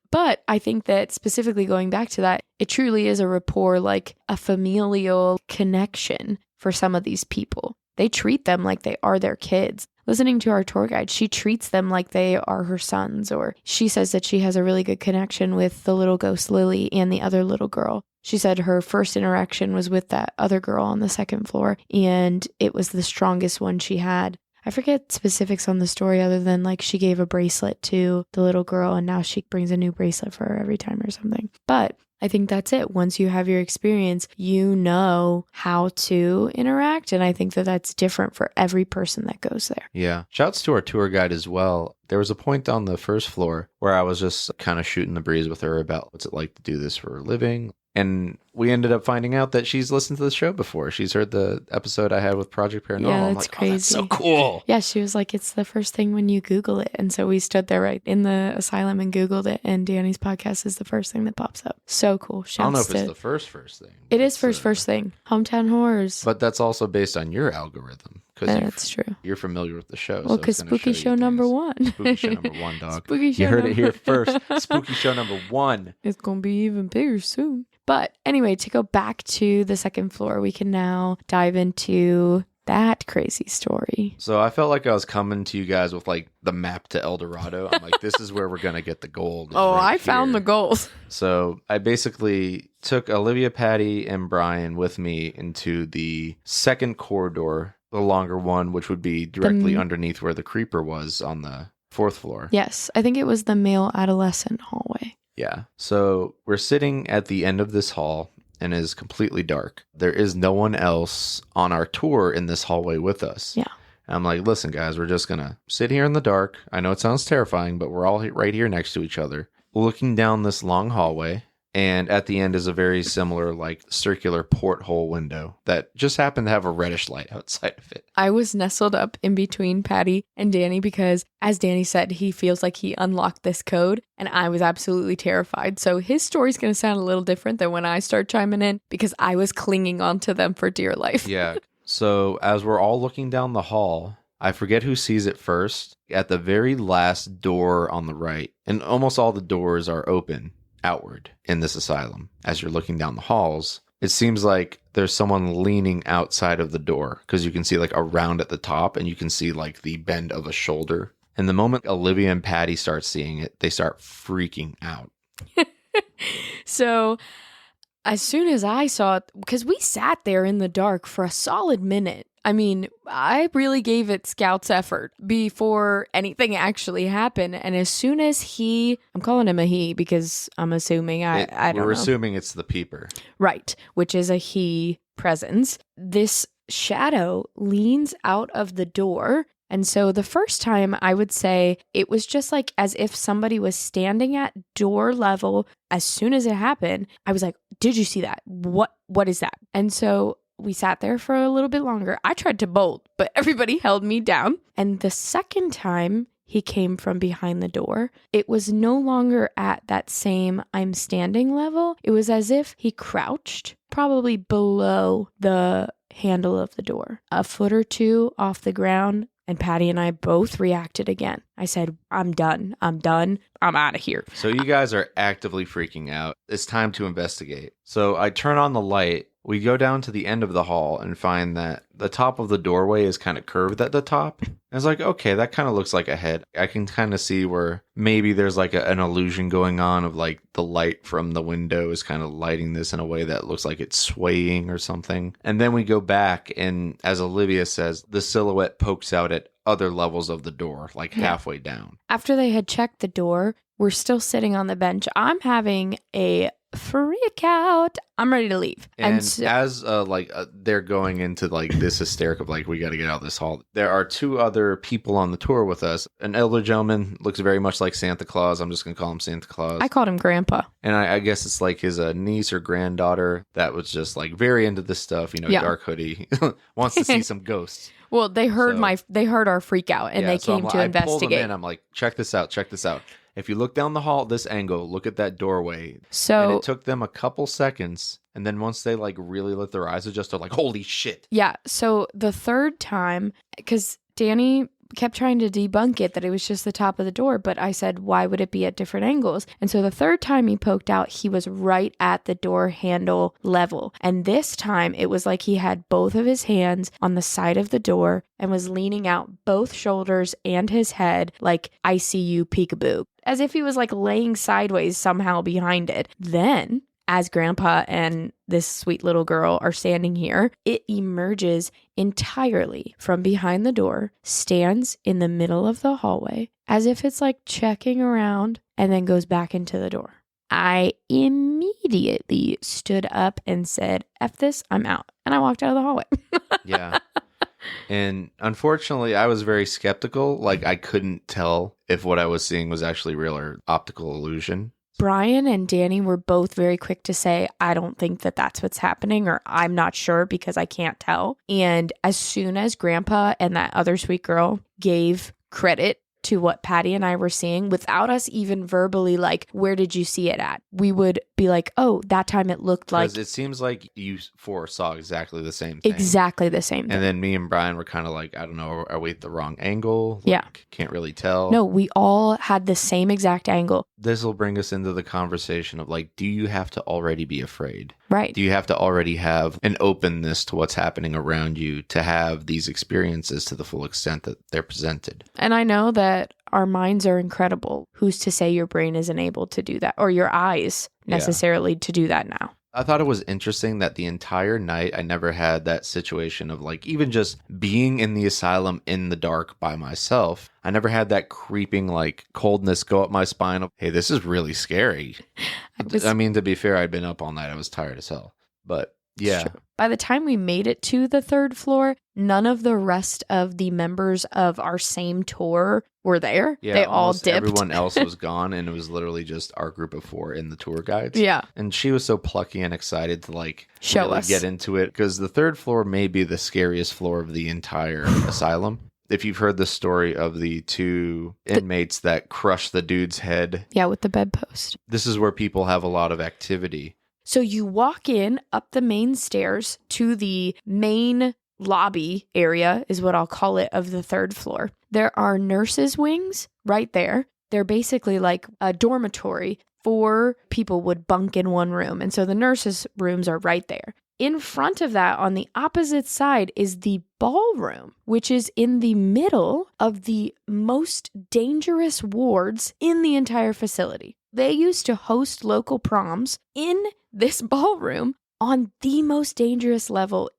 But I think that, specifically going back to that, it truly is a rapport, like a familial connection for some of these people. They treat them like they are their kids. Listening to our tour guide, she treats them like they are her sons, or she says that she has a really good connection with the little ghost Lily and the other little girl. She said her first interaction was with that other girl on the second floor, and it was the strongest one she had. I forget specifics on the story other than like she gave a bracelet to the little girl and now she brings a new bracelet for her every time or something. But I think that's it. Once you have your experience, you know how to interact. And I think that that's different for every person that goes there. Yeah. Shouts to our tour guide as well. There was a point on the first floor where I was just kind of shooting the breeze with her about what's it like to do this for a living. And we ended up finding out that she's listened to the show before. She's heard the episode I had with Project Paranormal. Yeah, I'm that's like, crazy. oh, that's so cool. Yeah, she was like, it's the first thing when you Google it. And so we stood there right in the asylum and Googled it. And Danny's podcast is the first thing that pops up. So cool. I don't know if it's the first thing. It is first thing. Hometown Horrors. But that's also based on your algorithm. That's true. You're familiar with the show. Well, because Spooky Show number one. Spooky Show number one, dog. Spooky Show you heard it here first. Spooky Show number one. It's going to be even bigger soon. But anyway, to go back to the second floor, we can now dive into that crazy story. So I felt like I was coming to you guys with like the map to El Dorado. I'm like, this is where we're going to get the gold. Oh, right, I found the gold. So I basically took Olivia, Patty, and Brian with me into the second corridor, the longer one, which would be directly underneath where the creeper was on the fourth floor. Yes, I think it was the male adolescent hallway. Yeah. So we're sitting at the end of this hall and it is completely dark. There is no one else on our tour in this hallway with us. Yeah. And I'm like, listen, guys, we're just going to sit here in the dark. I know it sounds terrifying, but we're all right here next to each other, looking down this long hallway. And at the end is a very similar, like, circular porthole window that just happened to have a reddish light outside of it. I was nestled up in between Patty and Danny because, as Danny said, he feels like he unlocked this code, and I was absolutely terrified. So his story's going to sound a little different than when I start chiming in because I was clinging onto them for dear life. Yeah. So as we're all looking down the hall, I forget who sees it first. At the very last door on the right, and almost all the doors are open outward in this asylum. As you're looking down the halls, it seems like there's someone leaning outside of the door because you can see like a round at the top and you can see like the bend of a shoulder. And the moment Olivia and Patty start seeing it, they start freaking out. So as soon as I saw it, because we sat there in the dark for a solid minute. I mean, I really gave it Scout's effort before anything actually happened. And as soon as I'm calling him a he because I'm assuming, I don't know. We're assuming it's the peeper. Right, which is a he presence. This shadow leans out of the door. And so the first time, I would say it was just like as if somebody was standing at door level. As soon as it happened, I was like, did you see that? What is that? And so we sat there for a little bit longer. I tried to bolt, but everybody held me down. And the second time he came from behind the door, it was no longer at that same I'm standing level. It was as if he crouched probably below the handle of the door, a foot or two off the ground, And Patty and I both reacted again. I said, I'm done. I'm out of here. So you guys are actively freaking out. It's time to investigate. So I turn on the light. We go down to the end of the hall and find that the top of the doorway is kind of curved at the top. I was like, okay, that kind of looks like a head. I can kind of see where maybe there's like an illusion going on of like the light from the window is kind of lighting this in a way that looks like it's swaying or something. And then we go back and, as Olivia says, the silhouette pokes out at other levels of the door, like halfway down. After they had checked the door, we're still sitting on the bench. I'm having a freak out. I'm ready to leave. And as they're going into like this hysteric of like, we got to get out of this hall, there are two other people on the tour with us. An elder gentleman looks very much like Santa Claus. I'm just going to call him Santa Claus. I called him Grandpa. And I guess it's like his niece or granddaughter that was just like very into this stuff, dark hoodie, wants to see some ghosts. Well, they heard our freak out and they came to investigate. I pulled them in. I'm like, check this out. If you look down the hall at this angle, look at that doorway. So, and it took them a couple seconds. And then once they like really let their eyes adjust, they're like, holy shit. Yeah. So the third time, because Danny kept trying to debunk it, that it was just the top of the door. But I said, why would it be at different angles? And so the third time he poked out, he was right at the door handle level. And this time it was like he had both of his hands on the side of the door and was leaning out both shoulders and his head like, I see you, peekaboo. As if he was like laying sideways somehow behind it. Then, as Grandpa and this sweet little girl are standing here, it emerges entirely from behind the door, stands in the middle of the hallway, as if it's like checking around, and then goes back into the door. I immediately stood up and said, F this, I'm out. And I walked out of the hallway. Yeah. And unfortunately, I was very skeptical. Like, I couldn't tell if what I was seeing was actually real or optical illusion. Brian and Danny were both very quick to say, I don't think that that's what's happening, or I'm not sure because I can't tell. And as soon as Grandpa and that other sweet girl gave credit to what Patty and I were seeing, without us even verbally like, where did you see it at? We would be like, oh, that time it looked like... Because it seems like you four saw exactly the same thing. Exactly the same thing. And then me and Brian were kind of like, I don't know, are we at the wrong angle? Like, yeah. Can't really tell. No, we all had the same exact angle. This will bring us into the conversation of like, do you have to already be afraid? Right. Do you have to already have an openness to what's happening around you to have these experiences to the full extent that they're presented? And I know that our minds are incredible. Who's to say your brain isn't able to do that, or your eyes necessarily to do that now? I thought it was interesting that the entire night I never had that situation of like even just being in the asylum in the dark by myself. I never had that creeping like coldness go up my spine of, hey, this is really scary. I mean, to be fair, I'd been up all night. I was tired as hell. But yeah. Sure. By the time we made it to the third floor, none of the rest of the members of our same tour were there. Yeah, they all dipped. Everyone else was gone, and it was literally just our group of four in the tour guides. Yeah. And she was so plucky and excited to like show really us, get into it, because the third floor may be the scariest floor of the entire asylum. If you've heard the story of the two inmates that crushed the dude's head. Yeah, with the bedpost. This is where people have a lot of activity. So you walk in up the main stairs to the main lobby area, is what I'll call it, of the third floor. There are nurses' wings right there. They're basically like a dormitory. 4 people would bunk in one room. And so the nurses' rooms are right there. In front of that, on the opposite side, is the ballroom, which is in the middle of the most dangerous wards in the entire facility. They used to host local proms in this ballroom on the most dangerous level.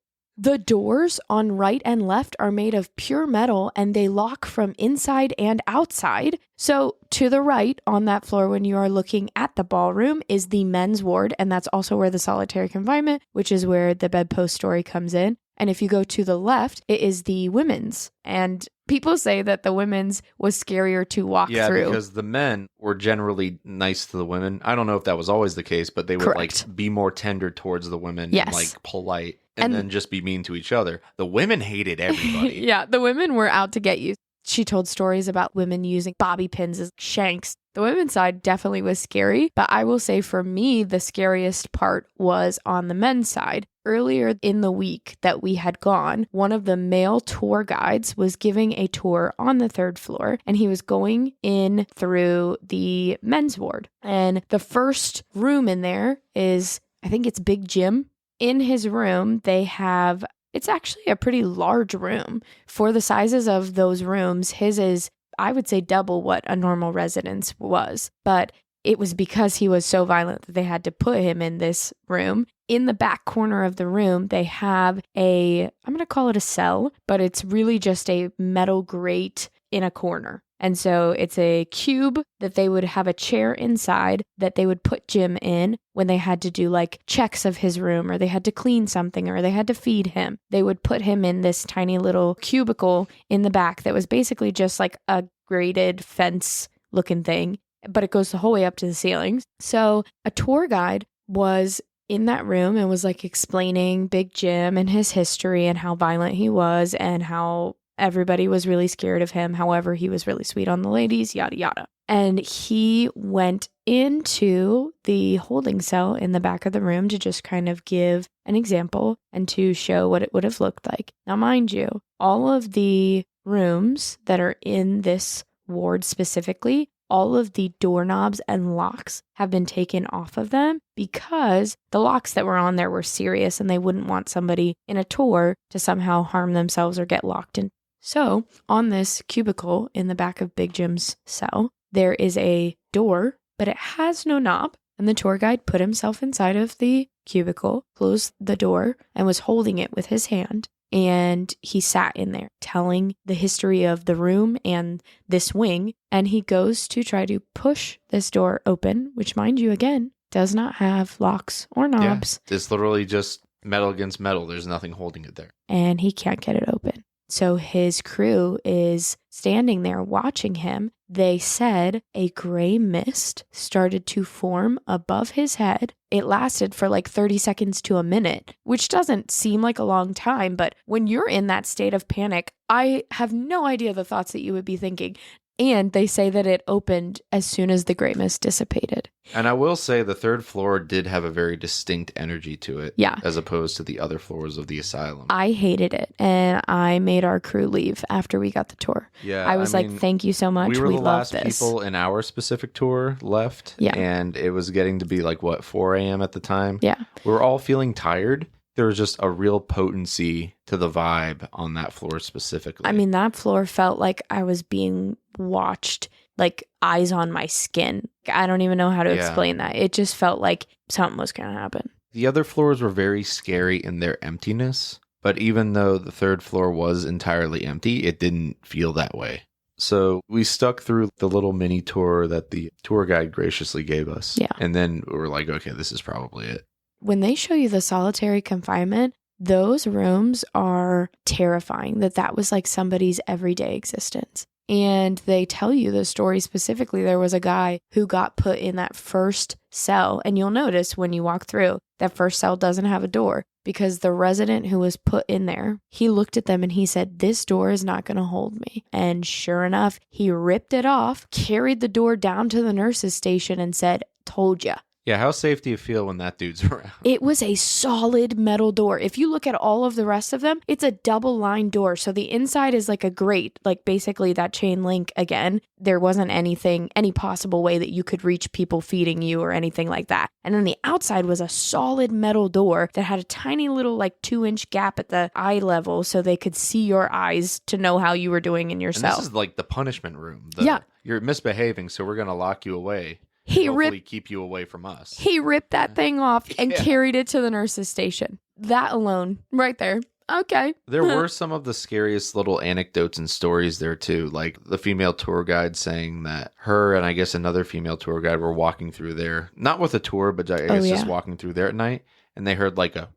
The doors on right and left are made of pure metal, and they lock from inside and outside. So to the right on that floor, when you are looking at the ballroom, is the men's ward. And that's also where the solitary confinement, which is where the bedpost story comes in. And if you go to the left, it is the women's. And people say that the women's was scarier to walk through. Yeah, because the men were generally nice to the women. I don't know if that was always the case, but they would like be more tender towards the women, yes, and like polite, and then just be mean to each other. The women hated everybody. Yeah, the women were out to get you. She told stories about women using bobby pins as shanks. The women's side definitely was scary, but I will say for me, the scariest part was on the men's side. Earlier in the week that we had gone, one of the male tour guides was giving a tour on the 3rd floor, and he was going in through the men's ward. And the first room in there is, I think it's Big Jim. In his room, it's actually a pretty large room. For the sizes of those rooms, his is, I would say, double what a normal residence was. But it was because he was so violent that they had to put him in this room. In the back corner of the room, they have I'm going to call it a cell, but it's really just a metal grate in a corner. And so it's a cube that they would have a chair inside that they would put Jim in when they had to do like checks of his room, or they had to clean something, or they had to feed him. They would put him in this tiny little cubicle in the back that was basically just like a grated fence looking thing, but it goes the whole way up to the ceilings. So a tour guide was in that room and was like explaining Big Jim and his history and how violent he was and how everybody was really scared of him. However, he was really sweet on the ladies, yada, yada. And he went into the holding cell in the back of the room to just kind of give an example and to show what it would have looked like. Now, mind you, all of the rooms that are in this ward specifically, all of the doorknobs and locks have been taken off of them because the locks that were on there were serious and they wouldn't want somebody in a tour to somehow harm themselves or get locked in. So on this cubicle in the back of Big Jim's cell, there is a door, but it has no knob. And the tour guide put himself inside of the cubicle, closed the door, and was holding it with his hand. And he sat in there telling the history of the room and this wing. And he goes to try to push this door open, which, mind you, again, does not have locks or knobs. Yeah, it's literally just metal against metal. There's nothing holding it there. And he can't get it open. So his crew is standing there watching him. They said a gray mist started to form above his head. It lasted for like 30 seconds to a minute, which doesn't seem like a long time. But when you're in that state of panic, I have no idea the thoughts that you would be thinking. And they say that it opened as soon as the gray mist dissipated. And I will say the 3rd floor did have a very distinct energy to it. Yeah. As opposed to the other floors of the asylum. I hated it. And I made our crew leave after we got the tour. Yeah. I was like, thank you so much. We were the love last this. people in our specific tour left. Yeah. And it was getting to be like, 4 a.m. at the time? Yeah. We were all feeling tired. There was just a real potency to the vibe on that floor specifically. I mean, that floor felt like I was being watched, like eyes on my skin. I don't even know how to explain that. It just felt like something was going to happen. The other floors were very scary in their emptiness, but even though the 3rd floor was entirely empty, it didn't feel that way. So we stuck through the little mini tour that the tour guide graciously gave us. Yeah. And then we were like, okay, this is probably it. When they show you the solitary confinement, those rooms are terrifying. That was like somebody's everyday existence. And they tell you the story specifically. There was a guy who got put in that first cell. And you'll notice when you walk through, that first cell doesn't have a door because the resident who was put in there, he looked at them and he said, this door is not going to hold me. And sure enough, he ripped it off, carried the door down to the nurse's station and said, told ya. Yeah, how safe do you feel when that dude's around? It was a solid metal door. If you look at all of the rest of them, it's a double line door. So the inside is like a grate, like basically that chain link again. There wasn't any possible way that you could reach people feeding you or anything like that. And then the outside was a solid metal door that had a tiny little like 2-inch gap at the eye level so they could see your eyes to know how you were doing in your cell. This is like the punishment room. Yeah. You're misbehaving, so we're going to lock you away. Keep you away from us. He ripped that thing off and carried it to the nurse's station. That alone, right there. Okay. There were some of the scariest little anecdotes and stories there too, like the female tour guide saying that her and I guess another female tour guide were walking through there, not with a tour, but I guess just walking through there at night, and they heard like a...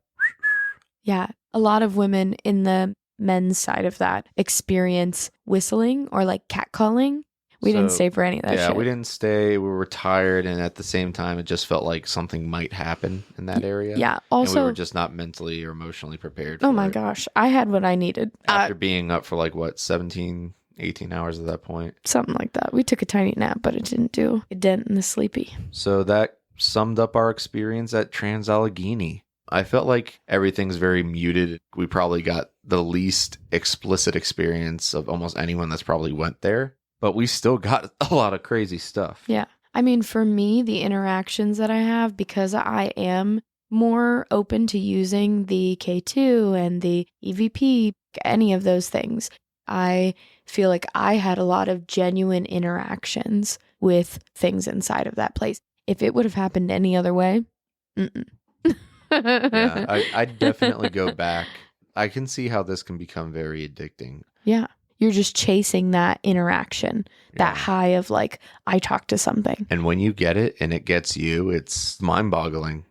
Yeah. A lot of women in the men's side of that experience whistling or like catcalling. We didn't stay for any of that shit. Yeah, we didn't stay. We were tired, and at the same time, it just felt like something might happen in that area. Yeah, also... And we were just not mentally or emotionally prepared for Oh my gosh, I had what I needed. After being up for 17 18 hours at that point. Something like that. We took a tiny nap, but it didn't do a dent in the sleepy. So that summed up our experience at Trans-Allegheny. I felt like everything's very muted. We probably got the least explicit experience of almost anyone that's probably went there, but we still got a lot of crazy stuff. Yeah. I mean, for me, the interactions that I have, because I am more open to using the K2 and the EVP, any of those things, I feel like I had a lot of genuine interactions with things inside of that place. If it would have happened any other way, Yeah, I'd definitely go back. I can see how this can become very addicting. Yeah. You're just chasing that interaction, that high of like, I talked to something. And when you get it and it gets you, it's mind-boggling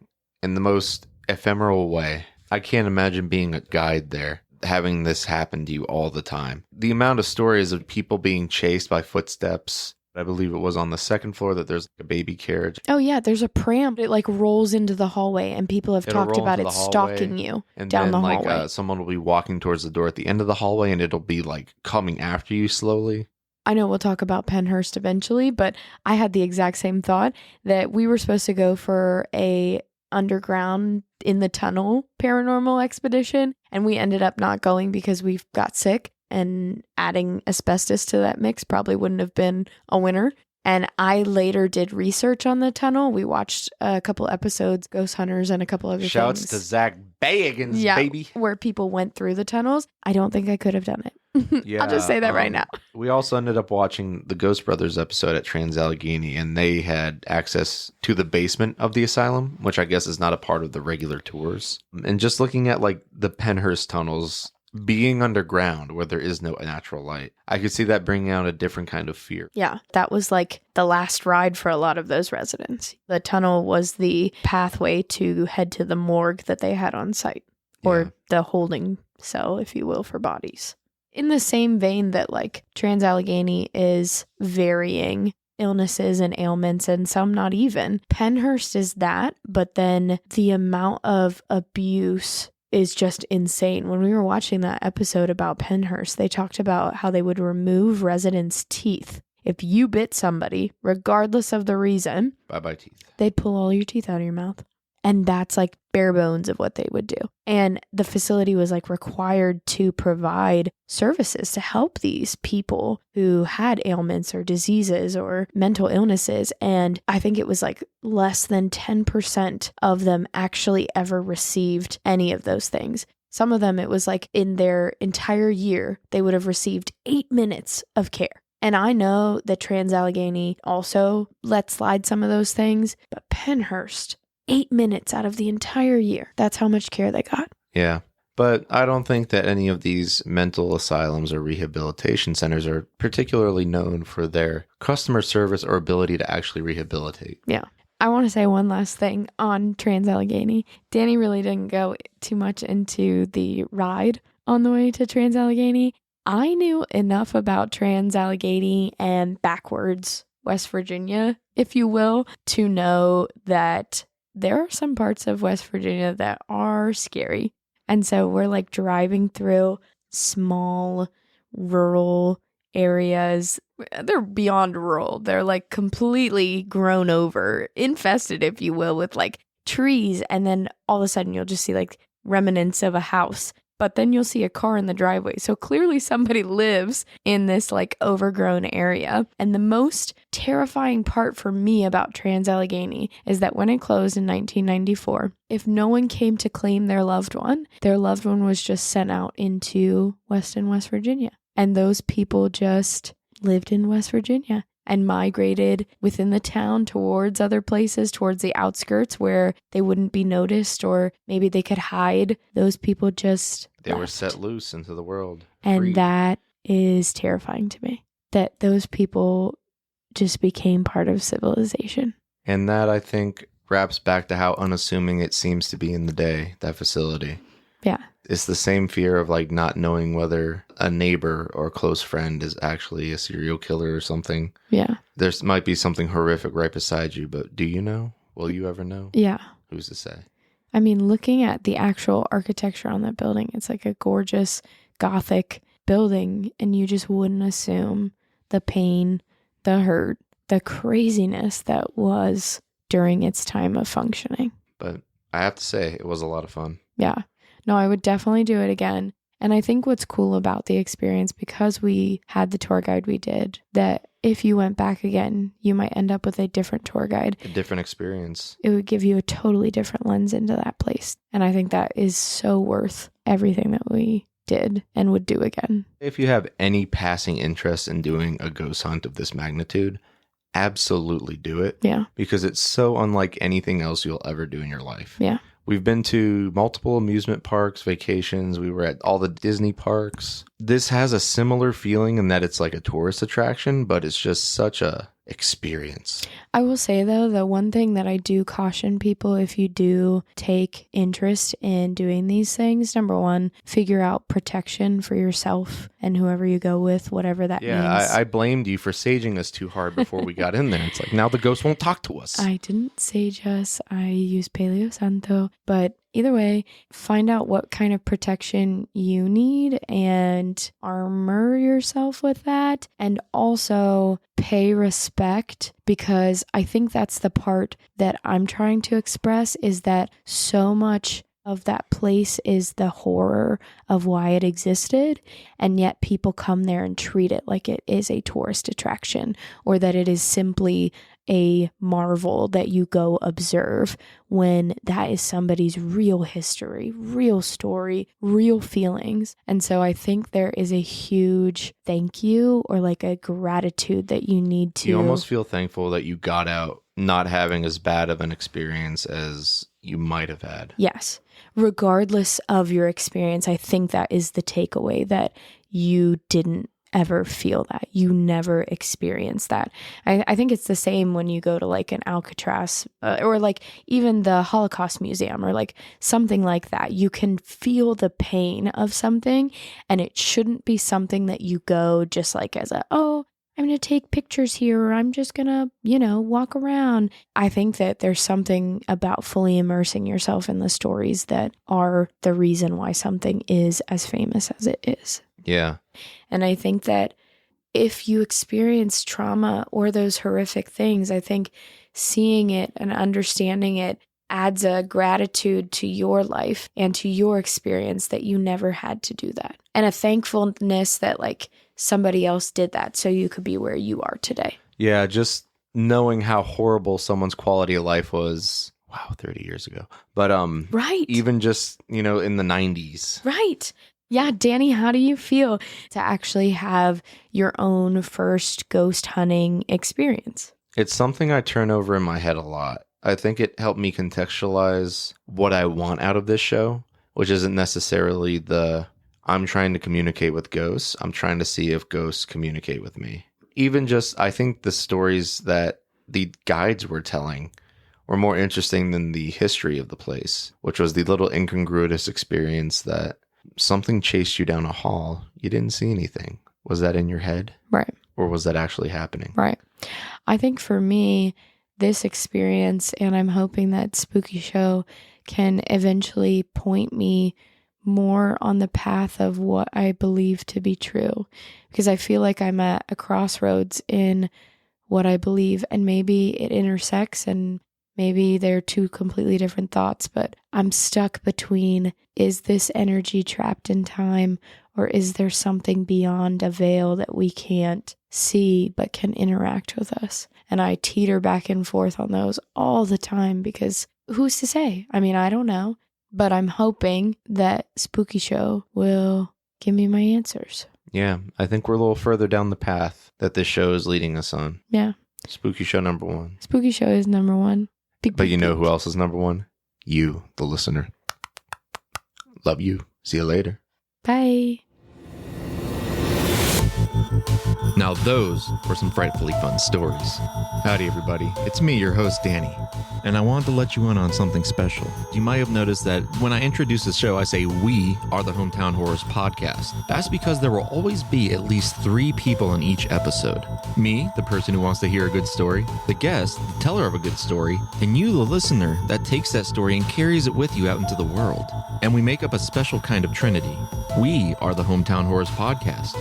in the most ephemeral way. I can't imagine being a guide there, having this happen to you all the time. The amount of stories of people being chased by footsteps. I believe it was on the second floor that there's a baby carriage. Oh, yeah. There's a pram. It like rolls into the hallway and people have talked about it stalking you down the hallway. Someone will be walking towards the door at the end of the hallway and it'll be like coming after you slowly. I know we'll talk about Pennhurst eventually, but I had the exact same thought that we were supposed to go for a underground in the tunnel paranormal expedition. And we ended up not going because we got sick. And adding asbestos to that mix probably wouldn't have been a winner. And I later did research on the tunnel. We watched a couple episodes, Ghost Hunters and a couple other Shouts things. to Zach Bagans, baby. Where people went through the tunnels. I don't think I could have done it. Yeah, I'll just say that right now. We also ended up watching the Ghost Brothers episode at Trans-Allegheny, and they had access to the basement of the asylum, which I guess is not a part of the regular tours. And just looking at like the Pennhurst tunnels, being underground where there is no natural light, I could see that bringing out a different kind of fear. Yeah, that was like the last ride for a lot of those residents. The tunnel was the pathway to head to the morgue that they had on site, or the holding cell, if you will, for bodies. In the same vein that like Trans-Allegheny is varying illnesses and ailments and some not even, Pennhurst is that, but then the amount of abuse is just insane. When we were watching that episode about Pennhurst, they talked about how they would remove residents' teeth. If you bit somebody, regardless of the reason, bye-bye teeth. They'd pull all your teeth out of your mouth. And that's like bare bones of what they would do. And the facility was like required to provide services to help these people who had ailments or diseases or mental illnesses. And I think it was like less than 10% of them actually ever received any of those things. Some of them, it was like in their entire year, they would have received 8 minutes of care. And I know that Trans-Allegheny also let slide some of those things, but Pennhurst, 8 minutes out of the entire year. That's how much care they got. Yeah. But I don't think that any of these mental asylums or rehabilitation centers are particularly known for their customer service or ability to actually rehabilitate. Yeah. I want to say one last thing on Trans-Allegheny. Danny really didn't go too much into the ride on the way to Trans-Allegheny. I knew enough about Trans-Allegheny and backwards West Virginia, if you will, to know that there are some parts of West Virginia that are scary. And so we're like driving through small rural areas. They're beyond rural. They're like completely grown over, infested, if you will, with like trees. And then all of a sudden you'll just see like remnants of a house. But then you'll see a car in the driveway. So clearly somebody lives in this like overgrown area. And the most terrifying part for me about Trans-Allegheny is that when it closed in 1994, if no one came to claim their loved one was just sent out into West Virginia. And those people just lived in West Virginia and migrated within the town towards other places, towards the outskirts where they wouldn't be noticed or maybe they could hide. Those people just They left. were set loose into the world. And free. that is terrifying to me, that those people just became part of civilization. And that, I think, wraps back to how unassuming it seems to be in the day, that facility. Yeah. It's the same fear of like not knowing whether a neighbor or a close friend is actually a serial killer or something. Yeah. There might be something horrific right beside you, but do you know? Will you ever know? Yeah. Who's to say? I mean, looking at the actual architecture on that building, it's like a gorgeous Gothic building and you just wouldn't assume the pain, the hurt, the craziness that was during its time of functioning. But I have to say, it was a lot of fun. Yeah. No, I would definitely do it again. And I think what's cool about the experience, because we had the tour guide we did, that if you went back again, you might end up with a different tour guide. A different experience. It would give you a totally different lens into that place. And I think that is so worth everything that we did and would do again. If you have any passing interest in doing a ghost hunt of this magnitude, absolutely do it. Yeah. Because it's so unlike anything else you'll ever do in your life. Yeah. We've been to multiple amusement parks, vacations. We were at all the Disney parks. This has a similar feeling in that it's like a tourist attraction, but it's just such a experience. I will say, though, the one thing that I do caution people, if you do take interest in doing these things, number one, figure out protection for yourself and whoever you go with, whatever that means. Yeah, I blamed you for saging us too hard before we got in there. It's like, now the ghost won't talk to us. I didn't sage us. I used Paleo Santo. But either way, find out what kind of protection you need and armor yourself with that. And also pay respect, because I think that's the part that I'm trying to express, is that so much of that place is the horror of why it existed, and yet people come there and treat it like it is a tourist attraction, or that it is simply a marvel that you go observe, when that is somebody's real history, real story, real feelings. And so I think there is a huge thank you, or like a gratitude that you need to. You almost feel thankful that you got out not having as bad of an experience as you might have had. Yes. Regardless of your experience, I think that is the takeaway, that you didn't ever feel that. You never experienced that. I think it's the same when you go to like an Alcatraz or like even the Holocaust Museum or like something like that. You can feel the pain of something, and it shouldn't be something that you go just like as a, oh, I'm going to take pictures here, or I'm just going to, walk around. I think that there's something about fully immersing yourself in the stories that are the reason why something is as famous as it is. Yeah. And I think that if you experience trauma or those horrific things, I think seeing it and understanding it adds a gratitude to your life and to your experience that you never had to do that. And a thankfulness that like somebody else did that so you could be where you are today. Yeah, just knowing how horrible someone's quality of life was. Wow, 30 years ago. But right. Even just, in the 90s. Right. Yeah, Danny, how do you feel to actually have your own first ghost hunting experience? It's something I turn over in my head a lot. I think it helped me contextualize what I want out of this show, which isn't necessarily I'm trying to communicate with ghosts. I'm trying to see if ghosts communicate with me. Even just, I think the stories that the guides were telling were more interesting than the history of the place, which was the little incongruous experience that something chased you down a hall. You didn't see anything. Was that in your head? Right. Or was that actually happening? Right. I think for me, this experience, and I'm hoping that Spooky Show can eventually point me more on the path of what I believe to be true, because I feel like I'm at a crossroads in what I believe, and maybe it intersects and maybe they're two completely different thoughts, but I'm stuck between, is this energy trapped in time, or is there something beyond a veil that we can't see but can interact with us? And I teeter back and forth on those all the time, because who's to say? I mean, I don't know, but I'm hoping that Spooky Show will give me my answers. Yeah, I think we're a little further down the path that this show is leading us on. Yeah. Spooky Show number 1. Spooky Show is number 1. But you know who else is number 1? You, the listener. Love you. See you later. Bye. Now those were some frightfully fun stories. Howdy everybody, it's me, your host Danny, and I wanted to let you in on something special. You might have noticed that when I introduce the show, I say we are the Hometown Horrors podcast. That's because there will always be at least 3 people in each episode. Me, the person who wants to hear a good story, the guest, the teller of a good story, and you, the listener, that takes that story and carries it with you out into the world. And we make up a special kind of trinity. We are the Hometown Horrors podcast.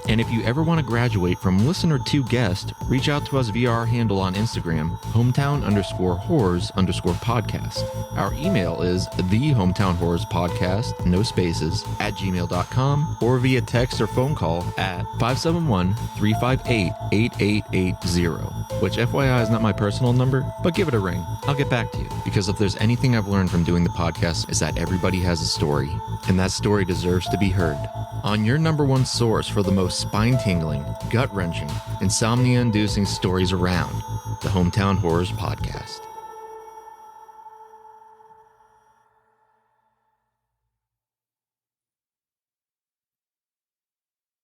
And if you ever want to graduate from listener to guest, reach out to us via our handle on Instagram, hometown_horrors_podcast. Our email is thehometownhorrorspodcast, no spaces, @gmail.com, or via text or phone call at 571-358-8880, which FYI is not my personal number, but give it a ring. I'll get back to you, because if there's anything I've learned from doing the podcast is that everybody has a story, and that story deserves to be heard. On your number one source for the most spine-tingling, gut-wrenching, insomnia-inducing stories around, the Hometown Horrors Podcast.